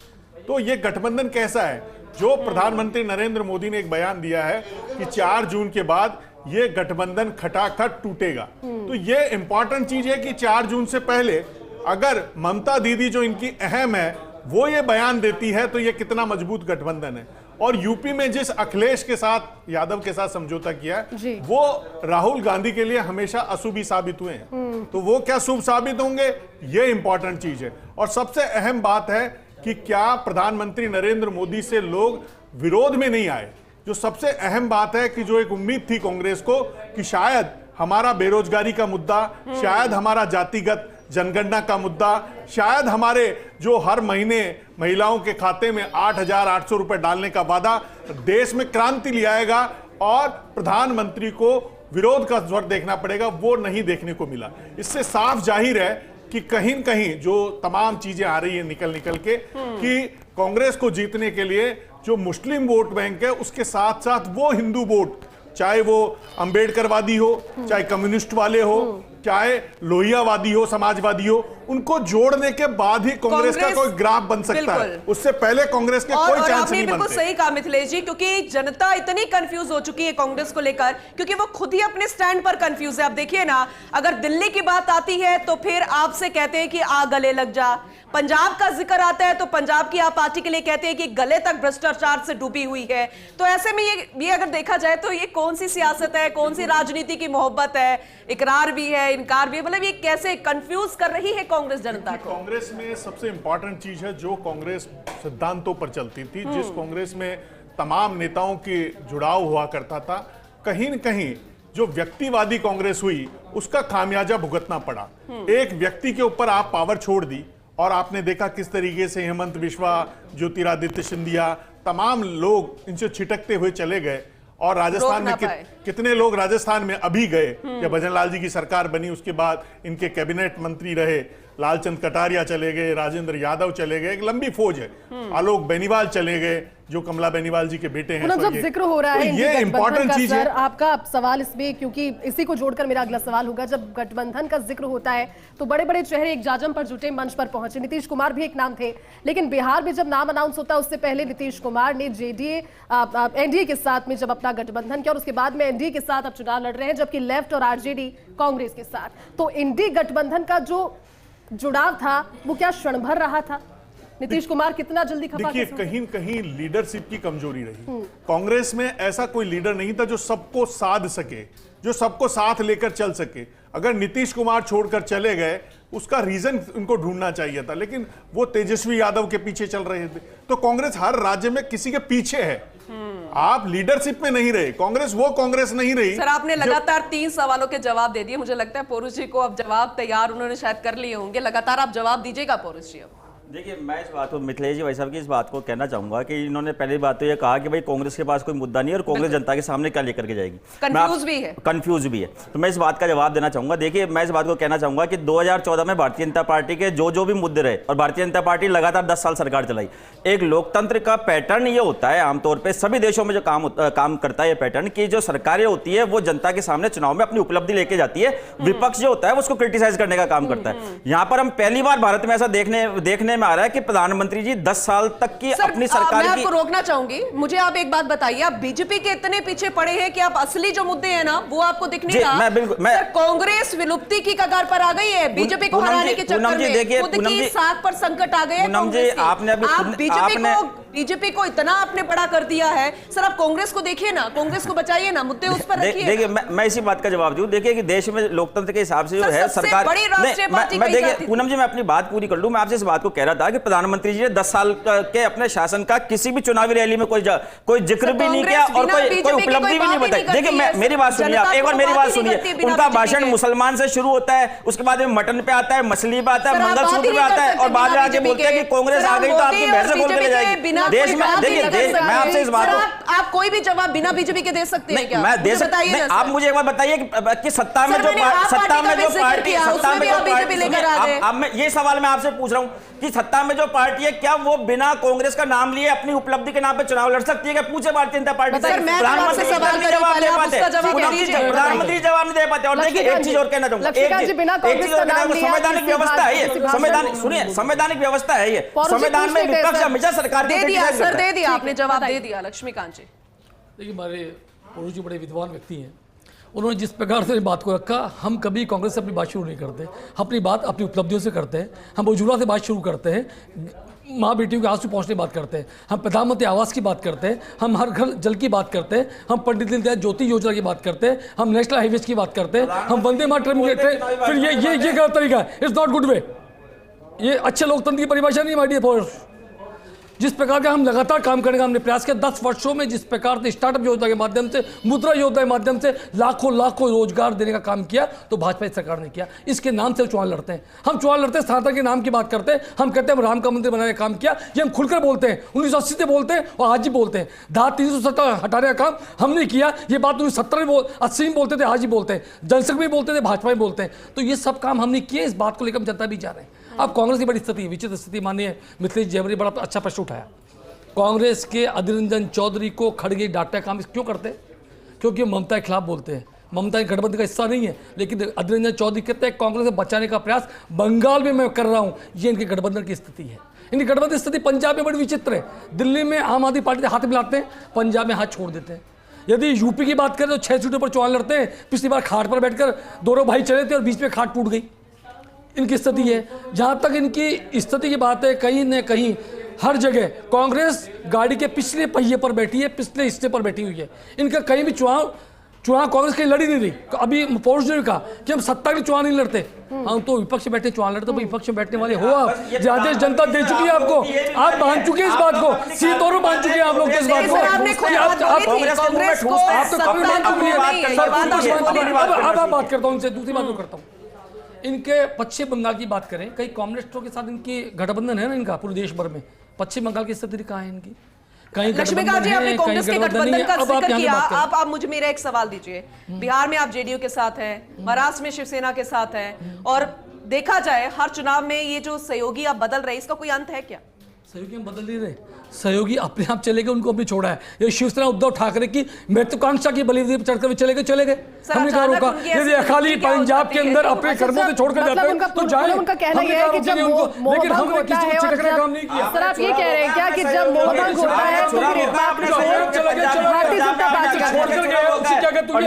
तो ये गठबंधन कैसा है? जो प्रधानमंत्री नरेंद्र मोदी ने एक बयान दिया है कि 4 जून के बाद ये गठबंधन खटाखट टूटेगा। तो ये इंपॉर्टेंट चीज है कि 4 जून से पहले अगर ममता दीदी जो इनकी अहम है वो ये बयान देती है तो ये कितना मजबूत गठबंधन है। और यूपी में जिस अखिलेश के साथ, यादव के साथ समझौता किया है, वो राहुल गांधी के लिए हमेशा अशुभ ही साबित हुए हैं। तो वो क्या शुभ साबित होंगे, ये इंपॉर्टेंट चीज है। और सबसे अहम बात है कि क्या प्रधानमंत्री नरेंद्र मोदी से लोग विरोध में नहीं आए। जो सबसे अहम बात है कि जो एक उम्मीद थी कांग्रेस को कि शायद हमारा बेरोजगारी का मुद्दा, शायद हमारा जातिगत जनगणना का मुद्दा, शायद हमारे जो हर महीने महिलाओं के खाते में 8,800 रुपए डालने का वादा देश में क्रांति ले आएगा और प्रधानमंत्री को विरोध का स्वर देखना पड़ेगा, वो नहीं देखने को मिला। इससे साफ जाहिर है कि कहीं न कहीं जो तमाम चीजें आ रही है निकल के कि कांग्रेस को जीतने के लिए जो मुस्लिम वोट बैंक है उसके साथ साथ वो हिंदू वोट, चाहे वो अंबेडकरवादी हो, चाहे कम्युनिस्ट वाले हो, चाहे लोहियावादी हो, समाजवादी हो, उनको जोड़ने के बाद ही कांग्रेस का कोई ग्राफ बन सकता है। उससे पहले कांग्रेस के कोई चांस नहीं बनते। बिल्कुल सही कहा मिथिलेश जी, क्योंकि जनता इतनी कंफ्यूज हो चुकी है कांग्रेस को लेकर, क्योंकि वो खुद ही अपने स्टैंड पर कंफ्यूज है। अब देखिए ना, अगर दिल्ली की बात आती है तो फिर आपसे कहते हैं कि आ गले लग जा, पंजाब का जिक्र आता है तो पंजाब की आप पार्टी के लिए कहते हैं कि गले तक भ्रष्टाचार से डूबी हुई है। तो ऐसे में ये अगर देखा जाए तो ये कौन सी सियासत है, कौन सी राजनीति की मोहब्बत है, इकरार भी है, इनकार भी, मतलब ये कैसे कंफ्यूज कर रही है कांग्रेस जनता को। कांग्रेस में सबसे इंपॉर्टेंट चीज है जो कांग्रेस सिद्धांतों पर चलती थी, जिस कांग्रेस में तमाम नेताओं के जुड़ाव हुआ करता था, कहीं न कहीं जो व्यक्तिवादी कांग्रेस हुई उसका खामियाजा भुगतना पड़ा। एक व्यक्ति के ऊपर आप पावर छोड़ दी और आपने देखा किस तरीके से हेमंत बिश्वा, ज्योतिरादित्य सिंधिया, तमाम लोग इनसे छिटकते हुए चले गए। और राजस्थान में कितने लोग राजस्थान में अभी गए जब भजनलाल जी की सरकार बनी, उसके बाद इनके कैबिनेट मंत्री रहे, लालचंद कटारिया चले गए, राजेंद्र यादव चले गए, एक लंबी फौज है, आलोक बेनीवाल चले गए जो कमला बेनीवाल जी के बेटे हैं। जब जिक्र हो रहा है ये इंपॉर्टेंट चीज है। आपका सवाल इसमें, क्योंकि इसी को जोड़कर मेरा अगला सवाल होगा, जब गठबंधन का जिक्र होता है तो बड़े बड़े चेहरे एक जाजम पर जुटे, मंच पर पहुंचे, नीतीश कुमार भी एक नाम थे। लेकिन बिहार में जब नाम अनाउंस होता है उससे पहले नीतीश कुमार ने एनडीए के साथ में जब अपना गठबंधन किया और उसके बाद में एनडीए के साथ अब चुनाव लड़ रहे हैं, जबकि लेफ्ट और आरजेडी कांग्रेस के साथ। तो इंडी गठबंधन का जो जुड़ाव था वो क्या क्षण भर रहा था? नीतीश कुमार कितना जल्दी खपा? देखिए, कहीं कहीं लीडरशिप की कमजोरी रही। कांग्रेस में ऐसा कोई लीडर नहीं था जो सबको साध सके, जो सबको साथ लेकर चल सके। अगर नीतीश कुमार छोड़कर चले गए उसका रीजन उनको ढूंढना चाहिए था, लेकिन वो तेजस्वी यादव के पीछे चल रहे थे। तो कांग्रेस हर राज्य में किसी के पीछे है। आप लीडरशिप में नहीं रहे, कांग्रेस वो कांग्रेस नहीं रही। सर आपने लगातार 3 सवालों के जवाब दे दिए। मुझे लगता है पौरुष जी को अब जवाब तैयार उन्होंने शायद कर लिए होंगे। लगातार आप जवाब दीजिएगा पौरुष जी। अब देखिए, मैं इस बात को मिथिलेश जी भाई साहब की इस बात को कहना चाहूंगा कि इन्होंने पहली बात तो ये कहा कि भाई कांग्रेस के पास कोई मुद्दा नहीं है और कांग्रेस जनता के सामने क्या लेकर के जाएगी। कंफ्यूज भी है। कंफ्यूज भी है, तो मैं इस बात का जवाब देना चाहूंगा। देखिए, मैं इस बात को कहना चाहूंगा कि 2014 में भारतीय जनता पार्टी के जो भी मुद्दे रहे और भारतीय जनता पार्टी लगातार 10 साल सरकार चलाई। एक लोकतंत्र का पैटर्न ये होता है, आमतौर पर सभी देशों में जो काम करता है ये पैटर्न, कि जो सरकारें होती है वो जनता के सामने चुनाव में अपनी उपलब्धि लेके जाती है, विपक्ष जो होता है उसको क्रिटिसाइज करने का काम करता है। यहाँ पर हम पहली बार भारत में ऐसा देखने में आ रहा है कि प्रधानमंत्री जी 10 साल तक की अपनी सरकार मैं की। आपको रोकना चाहूंगी। मुझे आप एक बात बताइए, आप बीजेपी के इतने पीछे पड़े हैं कि आप असली जो मुद्दे हैं ना वो आपको दिख नहीं रहा। मैं कांग्रेस विलुप्ति की कगार पर आ गई है। बीजेपी को हराने के चक्कर में खुद की साख पर संकट आ गए हैं कांग्रेस के। आप बीजेपी को इतना आपने बड़ा कर दिया है। सर आप कांग्रेस को देखिए ना, कांग्रेस को बचाइए ना, मुद्दे उस पर रखिए। देखिए, मैं इसी बात का जवाब दूं। देखिए कि देश में लोकतंत्र के हिसाब से जो है सरकार, मैं देखिए पूनम जी, मैं अपनी बात पूरी कर लूं। मैं आपसे इस बात को कह रहा था कि प्रधानमंत्री जी ने 10 साल के अपने शासन का किसी भी चुनावी रैली में कोई जिक्र भी नहीं किया और कोई उपलब्धि भी नहीं बताई। देखिए, मेरी बात सुनिए आप, एक बार मेरी बात सुनिए। उनका भाषण मुसलमान से शुरू होता है, उसके बाद में मटन पे आता है, मछली पे आता है, मंगलसूत्र पे आता है और बाद में आके बोलते हैं कि कांग्रेस आ गई तो आपकी भैंसे खोल के ले जाएगी। देश में मैं आपसे इस बात को, आप कोई भी जवाब बिना बीजेपी के दे सकते हैं क्या? मैं दे सकता हूं। आप मुझे एक बार बताइए कि सत्ता में जो पार्टी, अब मैं ये सवाल मैं आपसे पूछ रहा हूं कि सत्ता में जो पार्टी है क्या वो बिना कांग्रेस का नाम लिए अपनी उपलब्धि के नाम पे चुनाव लड़ सकती है? क्या पूछे भारतीय जनता पार्टी से? प्रधानमंत्री जवाब नहीं दे पाते, प्रधानमंत्री जवाब नहीं दे पाते। और देखिए एक चीज और कहना चाहूंगा, संवैधानिक व्यवस्था है ये, संवैधानिक व्यवस्था है ये, संविधान में विपक्ष हमेशा सरकार दे दिया। सर दे दिया, आपने जवाब दे दिया। लक्ष्मीकांत जी, देखिए हमारे पौरुष जी बड़े विद्वान व्यक्ति हैं। उन्होंने जिस प्रकार से बात को रखा, हम कभी कांग्रेस से अपनी बात शुरू नहीं करते। अपनी बात अपनी उपलब्धियों से करते हैं। हम उज्ज्वला से बात शुरू करते हैं, माँ बेटियों के आंसू पहुँचने की बात करते हैं, हम प्रधानमंत्री आवास की बात करते हैं, हम हर घर जल की बात करते हैं, हम पंडित दीनदयाल ज्योति योजना की बात करते हैं, हम नेशनल हाईवेज की बात करते हैं, हम वंदे मातरम की ट्रेन। फिर ये गलत तरीका है, इट्स नॉट गुड वे। ये अच्छे लोकतंत्र की परिभाषा नहीं माय डियर पौरुष। जिस प्रकार का हम लगातार काम करने का हमने प्रयास किया 10 वर्षों में, जिस प्रकार से स्टार्टअप योजना के माध्यम से, मुद्रा योजना के माध्यम से लाखों रोजगार देने का काम किया, तो भाजपा सरकार ने किया। इसके नाम से चुनाव लड़ते हैं। हम चुनाव लड़ते हैं, सनातन के नाम की बात करते हैं, हम कहते हैं हम राम का मंदिर बनाने का काम किया। ये हम खुलकर बोलते हैं, 1980 से बोलते हैं और आज ही बोलते हैं। धारा 370 हटाने का काम हमने किया। ये बात 1970 में 80 में बोलते थे, आज ही बोलते हैं। जनसंघ में बोलते थे, भाजपा में बोलते हैं। तो ये सब काम हमने किए। इस बात को लेकर जनता भी जा रहे हैं। अब कांग्रेस की बड़ी स्थिति, विचित्र स्थिति। माननीय मिथिलेश जैवरी बड़ा अच्छा प्रश्न उठाया। कांग्रेस के अधीर रंजन चौधरी को खड़गे डांटा काम क्यों करते हैं? क्योंकि ममता के खिलाफ बोलते हैं। ममता गठबंधन का हिस्सा नहीं है, लेकिन अधीर रंजन चौधरी कहते हैं कांग्रेस को बचाने का प्रयास बंगाल में मैं कर रहा हूं। ये इनके गठबंधन की स्थिति है। इनकी गठबंधन की स्थिति पंजाब में बड़ी विचित्र है। दिल्ली में आम आदमी पार्टी से हाथ मिलाते हैं, पंजाब में हाथ छोड़ देते हैं। यदि यूपी की बात करें तो 6 सीटों पर चुनाव लड़ते हैं। पिछली बार खाट पर बैठकर दोनों भाई चले थे और बीच में खाट टूट गई। इनकी स्थिति है। जहां तक इनकी स्थिति की बात है, कहीं न कहीं हर जगह कांग्रेस गाड़ी के पिछले पहिए पर बैठी है, पिछले हिस्से पर बैठी हुई है। इनका कहीं भी चुनाव कांग्रेस कहीं लड़ी नहीं रही। अभी पौरुष ने कहा कि हम सत्ता के चुनाव नहीं लड़ते, हम तो विपक्ष में बैठे चुनाव लड़ते। तो विपक्ष में बैठने वाले हो आप, आदेश जनता दे चुकी है आपको। आप मान चुके हैं इस बात को, सीट और मान चुके हैं आप लोग इस बात को। अब आप बात करता हूँ इनसे, दूसरी बात करता हूँ। इनके पश्चिम बंगाल की बात करें, कई कम्युनिस्टों के साथ इनकी गठबंधन है ना, इनका पूरे देश भर में। पश्चिम बंगाल की स्थिति कहाँ है इनकी? कहीं लक्ष्मीकांत जी, आपने कांग्रेस के गठबंधन का जिक्र किया। आप मुझे मेरा एक सवाल दीजिए। बिहार में आप जेडीयू के साथ हैं, महाराष्ट्र में शिवसेना के साथ हैं, और देखा जाए हर चुनाव में ये जो सहयोगी आप बदल रहे हैं, इसका कोई अंत है क्या? सहयोगी हम बदल नहीं रहे। सहयोगी अपने आप चले गए, उनको अपने छोड़ा है। ये शिवसेना उद्धव ठाकरे की महत्वाकांक्षा की बलि चढ़ते हुए चले गए। हमने कहा रोका। यदि अकाली पंजाब के अंदर अपने कर्मों से छोड़कर जाते हैं तो जाए। उनका कहना यह है कि जब लेकिन हमने किसी को छिटकने काम नहीं किया। सर आप ये कह रहे हैं क्या कि जब मोहभंग होता है तो भारतीय जनता पार्टी छोड़कर गए, उससे क्या कहते हैं?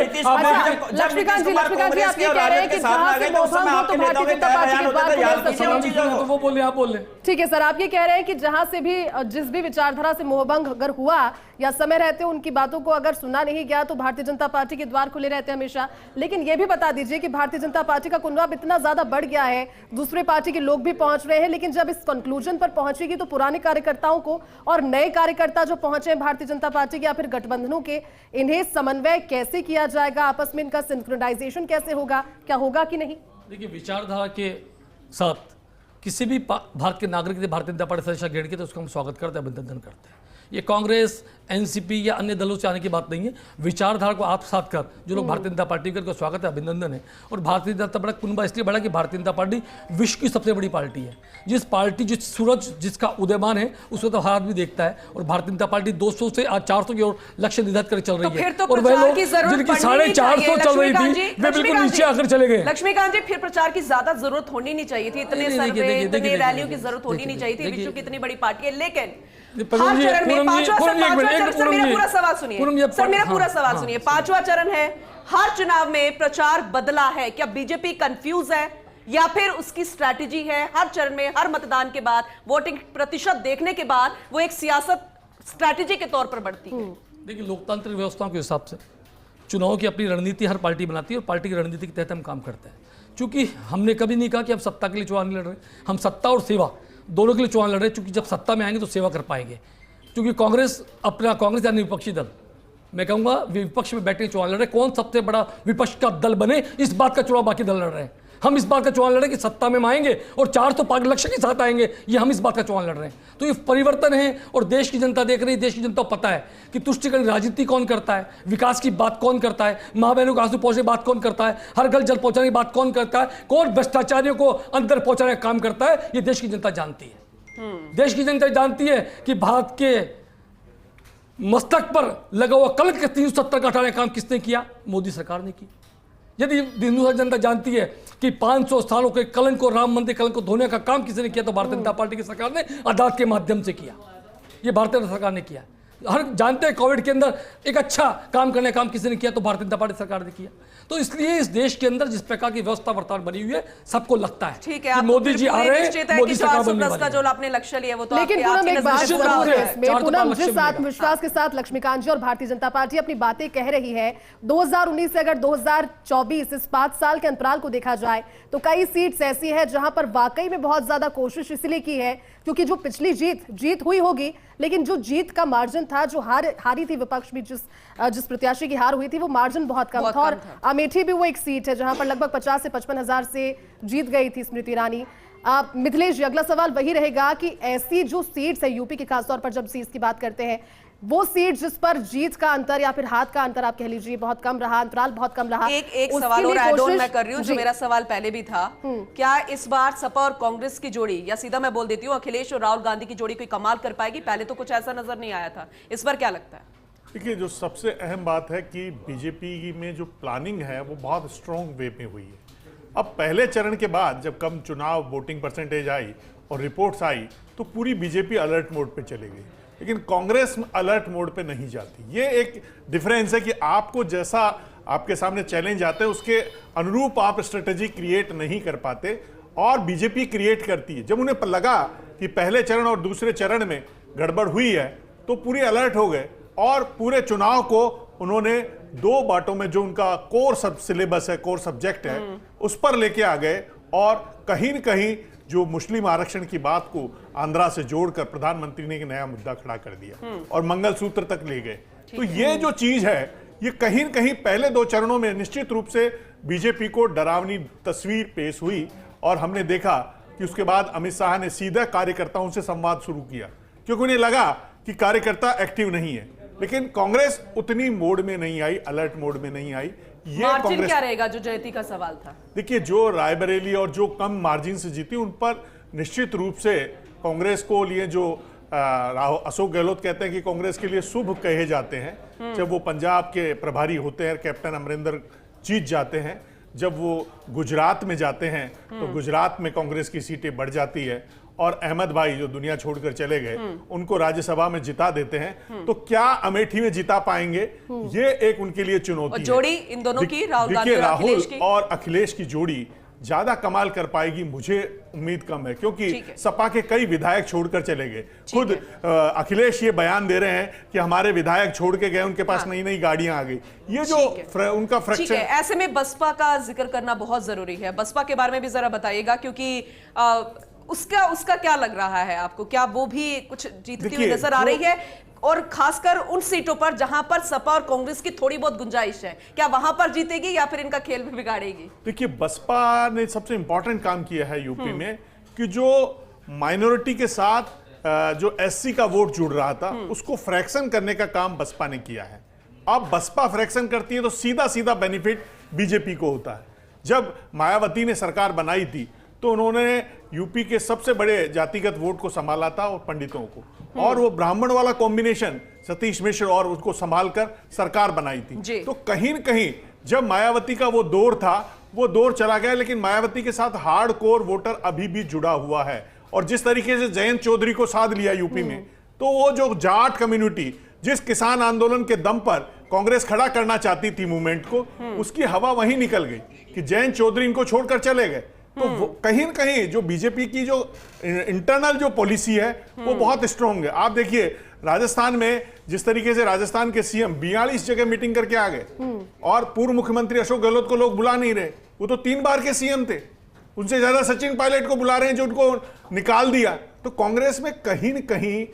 लक्ष्मीकांत जी आप ये कह रहे हैं कि जहां से मोहभंग हो तो भारतीय जनता पार्टी के द्वार खुले हैं। तो वो बोले, आप बोल रहे। ठीक है सर, आप ये कह रहे हैं कि जहां से भी जिस भी विचारधारा से मोहभंग अगर हुआ या समय रहते उनकी बातों को अगर सुना नहीं गया तो भारतीय जनता पार्टी के द्वार खुले रहते हैं हमेशा। लेकिन ये भी बता दीजिए कि भारतीय जनता पार्टी का कुनबा इतना ज्यादा बढ़ गया है, दूसरे पार्टी के लोग भी पहुंच रहे हैं, लेकिन जब इस कंक्लूजन पर पहुंचेगी तो पुराने कार्यकर्ताओं को और नए कार्यकर्ता जो पहुंचे हैं भारतीय जनता पार्टी के या फिर गठबंधनों के, इन्हें समन्वय कैसे किया जाएगा, आपस में इनका सिंक्रोनाइजेशन कैसे होगा, क्या होगा कि नहीं? देखिए, विचारधारा के साथ किसी भी भारत के नागरिक ने भारतीय जनता पार्टी सदस्य घेर के तो उसका हम स्वागत करते हैं, अभिनंदन करते हैं। ये कांग्रेस, एनसीपी या अन्य दलों से आने की बात नहीं है। विचारधारा को आत्मसात कर जो लोग भारतीय जनता पार्टी का स्वागत है, अभिनंदन है। और भारतीय जनता पार्टी कुनबा इसलिए बढ़ा कि भारतीय जनता पार्टी विश्व की सबसे बड़ी पार्टी है। जिस पार्टी जिस सूरज जिसका उदयमान है उसको तो हर आदमी देखता है। और भारतीय जनता पार्टी 200 से आज 400 की ओर लक्ष्य निर्धारित कर चल रही है। और वह लोग जिनकी 450 चल रही थी वे बिल्कुल नीचे आकर चले गए। लक्ष्मीकांत जी, फिर प्रचार की ज्यादा जरूरत होनी नहीं चाहिए थी, इतने सर्वे, इतने रैलियों की जरूरत होनी नहीं चाहिए थी, विश्व की इतनी बड़ी पार्टी है। लेकिन हर चरण में मेरा पूरा सवाल सुनिए सर, मेरा पूरा सवाल सुनिए। पांचवा चरण है, हर चुनाव में प्रचार बदला है, क्या बीजेपी कंफ्यूज है या फिर उसकी स्ट्रैटेजी है? हर चरण में, हर मतदान के बाद, वोटिंग प्रतिशत देखने के बाद वो एक सियासत स्ट्रैटेजी के तौर पर बढ़ती है। देखिए, लोकतांत्रिक व्यवस्थाओं के हिसाब से चुनाव की अपनी रणनीति हर पार्टी बनाती है और पार्टी की रणनीति के तहत हम काम करते हैं। क्योंकि हमने कभी नहीं कहा कि हम सत्ता के लिए चुनाव नहीं लड़ रहे, हम सत्ता और सेवा दोनों के लिए चुनाव लड़ रहे हैं। क्योंकि जब सत्ता में आएंगे तो सेवा कर पाएंगे। क्योंकि कांग्रेस यानी विपक्षी दल, मैं कहूंगा विपक्ष में बैठे चुनाव लड़ रहे, कौन सबसे बड़ा विपक्ष का दल बने इस बात का चुनाव बाकी दल लड़ रहे हैं। हम इस बात का चुनाव लड़ रहे हैं कि सत्ता में आएंगे और 400 पार लक्ष्य के साथ आएंगे, ये हम इस बात का चुनाव लड़ रहे हैं। तो ये परिवर्तन है और देश की जनता देख रही है। देश की जनता को पता है कि तुष्टिकरण राजनीति कौन करता है, विकास की बात कौन करता है, माँ बहनों को आंसू पहुंचने की बात कौन करता है, हर घर जल पहुंचाने की बात कौन करता है, कौन भ्रष्टाचारियों को अंदर पहुंचाने का काम करता है, ये देश की जनता जानती है। देश की जनता जानती है कि भारत के मस्तक पर लगा हुआ कलंक के 370 का हटाने का काम किसने किया? मोदी सरकार ने की। यदि हिंदू जनता जानती है कि 500 सालों के कलंक को, राम मंदिर कलंक को धोने का काम किसने किया, तो भारतीय जनता पार्टी की सरकार ने अदालत के माध्यम से किया। ये भारतीय जनता सरकार ने किया। हर जानते हैं कोविड के अंदर एक अच्छा काम करने का काम किसी ने किया तो भारतीय जनता पार्टी सरकार ने किया। तो इसलिए इस देश के अंदर जिस प्रकार की व्यवस्था वर्तमान बनी हुई है, सबको लगता है ठीक है, मोदी जी आ रहे हैं, मोदी सरकार बनने वाली है। जो आपने लक्ष्य लिया वो तो लेकिन पूनम एक बात जरूर है, पूनम जिस मिलेगा। आत्मविश्वास के साथ लक्ष्मीकांत जी और भारतीय जनता पार्टी अपनी बातें कह रही है, 2019 से अगर 2024 इस 5 साल के अंतराल को देखा जाए तो कई सीट्स ऐसी है जहां पर वाकई में बहुत ज्यादा कोशिश इसलिए की है क्योंकि जो पिछली जीत हुई होगी, लेकिन जो जीत का मार्जिन था, जो हारी थी विपक्ष भी, जिस प्रत्याशी की हार हुई थी वो मार्जिन बहुत कम था। और अमेठी भी वो एक सीट है जहां पर लगभग 50 से 55 हजार से जीत गई थी स्मृति ईरानी। मिथिलेश जी, अगला सवाल वही रहेगा कि ऐसी जो सीट्स है यूपी की, खासतौर पर जब सीट्स की बात करते हैं, वो सीट जिस पर जीत का अंतर या फिर हाथ का अंतर आप कह लीजिए बहुत कम रहा, अंतराल बहुत कम रहा। एक सवाल और ऐड ऑन मैं कर रही हूँ, जो मेरा सवाल पहले भी था, क्या इस बार सपा और कांग्रेस की जोड़ी, या सीधा मैं बोल देती हूँ अखिलेश और राहुल गांधी की जोड़ी कोई कमाल कर पाएगी? पहले तो कुछ ऐसा नजर नहीं आया था, इस बार क्या लगता है? देखिए, जो सबसे अहम बात है कि बीजेपी में जो प्लानिंग है वो बहुत स्ट्रॉन्ग वे में हुई है। अब पहले चरण के बाद जब कम चुनाव वोटिंग परसेंटेज आई और रिपोर्ट्स आई तो पूरी बीजेपी अलर्ट मोड पे चली गई, लेकिन कांग्रेस अलर्ट मोड पे नहीं जाती। ये एक डिफरेंस है कि आपको जैसा आपके सामने चैलेंज आते हैं उसके अनुरूप आप स्ट्रेटेजी क्रिएट नहीं कर पाते और बीजेपी क्रिएट करती है। जब उन्हें लगा कि पहले चरण और दूसरे चरण में गड़बड़ हुई है तो पूरे अलर्ट हो गए और पूरे चुनाव को उन्होंने 2 बातों में, जो उनका कोर सब सिलेबस है, कोर सब्जेक्ट है, उस पर लेके आ गए और कहीं न कहीं जो मुस्लिम आरक्षण की बात को आंध्रा से जोड़कर प्रधानमंत्री ने एक नया मुद्दा खड़ा कर दिया और मंगलसूत्र तक ले गए। तो ये जो चीज है, ये कहीं न कहीं पहले 2 चरणों में निश्चित रूप से बीजेपी को डरावनी तस्वीर पेश हुई और हमने देखा कि उसके बाद अमित शाह ने सीधा कार्यकर्ताओं से संवाद शुरू किया क्योंकि उन्हें लगा कि कार्यकर्ता एक्टिव नहीं है। लेकिन कांग्रेस उतनी मोड में नहीं आई, अलर्ट मोड में नहीं आई। ये मार्जिन क्या रहेगा, जो जयती का सवाल था? देखिए, जो रायबरेली और जो कम मार्जिन से जीती उन पर निश्चित रूप से कांग्रेस को लिए जो अशोक गहलोत कहते हैं कि कांग्रेस के लिए शुभ कहे जाते हैं। जब वो पंजाब के प्रभारी होते हैं, कैप्टन अमरिंदर जीत जाते हैं, जब वो गुजरात में जाते हैं तो गुजरात में कांग्रेस की सीटें बढ़ जाती है और अहमद भाई जो दुनिया छोड़कर चले गए उनको राज्यसभा में जिता देते हैं तो क्या अमेठी में जिता पाएंगे, ये एक उनके लिए चुनौती है। जोड़ी इन दोनों की, राहुल गांधी और अखिलेश की, और अखिलेश की जोड़ी ज्यादा कमाल कर पाएगी, मुझे उम्मीद कम है, क्योंकि सपा के कई विधायक छोड़कर चले गए। खुद अखिलेश ये बयान दे रहे हैं कि हमारे विधायक छोड़ के गए, उनके पास नई नई गाड़ियां आ गई। ये जो उनका फ्रैक्चर, ऐसे में बसपा का जिक्र करना बहुत जरूरी है। बसपा के बारे में भी जरा बताइएगा, क्योंकि उसका क्या लग रहा है आपको? क्या वो भी कुछ जीतती हुई नजर आ रही है, और खासकर उन सीटों पर जहां पर सपा और कांग्रेस की थोड़ी बहुत गुंजाइश है, क्या वहां पर जीतेगी या फिर इनका खेल भी बिगाड़ेगी? देखिए, बसपा ने सबसे इंपॉर्टेंट काम किया है यूपी में कि जो माइनॉरिटी के साथ जो एससी का वोट जुड़ रहा था उसको फ्रैक्शन करने का काम बसपा ने किया है। अब बसपा फ्रैक्शन करती है तो सीधा सीधा बेनिफिट बीजेपी को होता है। जब मायावती ने सरकार बनाई थी तो उन्होंने यूपी के सबसे बड़े जातिगत वोट को संभाला था और पंडितों को, और वो ब्राह्मण वाला कॉम्बिनेशन सतीश मिश्र और उसको संभालकर सरकार बनाई थी। तो कहीं न कहीं जब मायावती का वो दौर था वो दौर चला गया, लेकिन मायावती के साथ हार्ड कोर वोटर अभी भी जुड़ा हुआ है। और जिस तरीके से जयंत चौधरी को साध लिया यूपी में, तो वो जो जाट कम्युनिटी जिस किसान आंदोलन के दम पर कांग्रेस खड़ा करना चाहती थी मूवमेंट को, उसकी हवा वहीं निकल गई कि जयंत चौधरी इनको छोड़कर चले गए। तो कहीं न कहीं जो बीजेपी की जो इंटरनल जो पॉलिसी है वो बहुत स्ट्रांग है। आप देखिए राजस्थान में जिस तरीके से राजस्थान के सीएम 42 जगह मीटिंग करके आ गए, और पूर्व मुख्यमंत्री अशोक गहलोत को लोग बुला नहीं रहे, वो तो 3 बार के सीएम थे। उनसे ज्यादा सचिन पायलट को बुला रहे हैं जो उनको निकाल दिया। तो कांग्रेस में कहीं न कहीं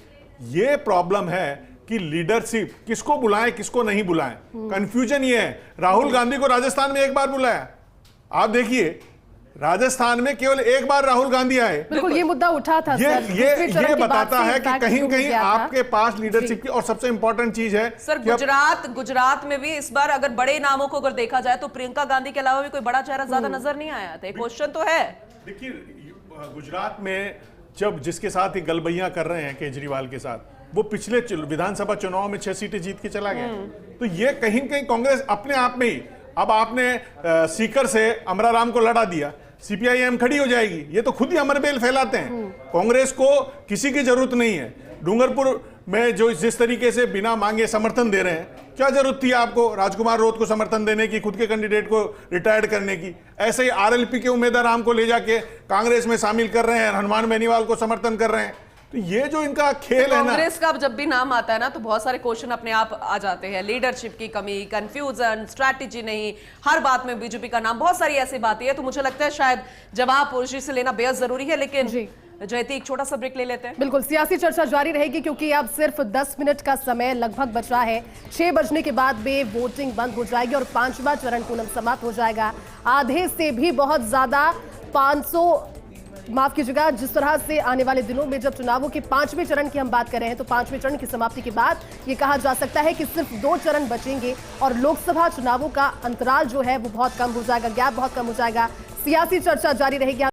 ये प्रॉब्लम है कि लीडरशिप किसको बुलाएं किसको नहीं बुलाएं, कंफ्यूजन ये है। राहुल गांधी को राजस्थान में 1 बार बुलाया, आप देखिए राजस्थान में केवल 1 बार राहुल गांधी आए। बिल्कुल ये मुद्दा उठा था। ये बताता है कि कहीं न कहीं आपके पास लीडरशिप की, और सबसे इंपॉर्टेंट चीज है सर, गुजरात में भी इस बार अगर बड़े नामों को अगर देखा जाए तो प्रियंका गांधी के अलावा भी कोई बड़ा चेहरा ज्यादा नजर नहीं आया था। क्वेश्चन तो है। देखिए गुजरात में जब जिसके साथ ये गलबैया कर रहे हैं केजरीवाल के साथ, वो पिछले विधानसभा चुनाव में 6 सीटें जीत के चला गया। तो ये कहीं न कहीं कांग्रेस अपने आप में ही, अब आपने सीकर से अमराराम को लड़ा दिया, सीपीआईएम खड़ी हो जाएगी। ये तो खुद ही अमरबेल फैलाते हैं। कांग्रेस को किसी की जरूरत नहीं है। डूंगरपुर में जो जिस तरीके से बिना मांगे समर्थन दे रहे हैं, क्या जरूरत थी आपको राजकुमार रोत को समर्थन देने की, खुद के कैंडिडेट को रिटायर्ड करने की? ऐसे ही आरएलपी के उम्मीदवार राम को ले जाके कांग्रेस में शामिल कर रहे हैं, हनुमान बेनीवाल को समर्थन कर रहे हैं। तो ये जो इनका खेल है ना, कांग्रेस का जब भी नाम आता है ना तो बहुत सारे क्वेश्चन अपने आप आ जाते हैं। लीडरशिप की कमी, कंफ्यूजन, स्ट्रैटेजी नहीं, हर बात में बीजेपी का नाम, बहुत सारी ऐसी बातें हैं। तो मुझे लगता है शायद जवाब ऊर्जी से लेना बेहद जरूरी है। लेकिन जयती एक छोटा सा ब्रेक ले लेते हैं। बिल्कुल, सियासी चर्चा जारी रहेगी क्योंकि अब सिर्फ 10 मिनट का समय लगभग बचा है। 6 बजने के बाद में वोटिंग बंद हो जाएगी और 5वां चरण पूर्ण समाप्त हो जाएगा। आधे से भी बहुत ज्यादा 500 माफ कीजिएगा, जिस तरह से आने वाले दिनों में जब चुनावों के 5वें चरण की हम बात कर रहे हैं तो 5वें चरण की समाप्ति के बाद ये कहा जा सकता है कि सिर्फ 2 चरण बचेंगे और लोकसभा चुनावों का अंतराल जो है वो बहुत कम हो जाएगा, गैप बहुत कम हो जाएगा। सियासी चर्चा जारी रहेगी।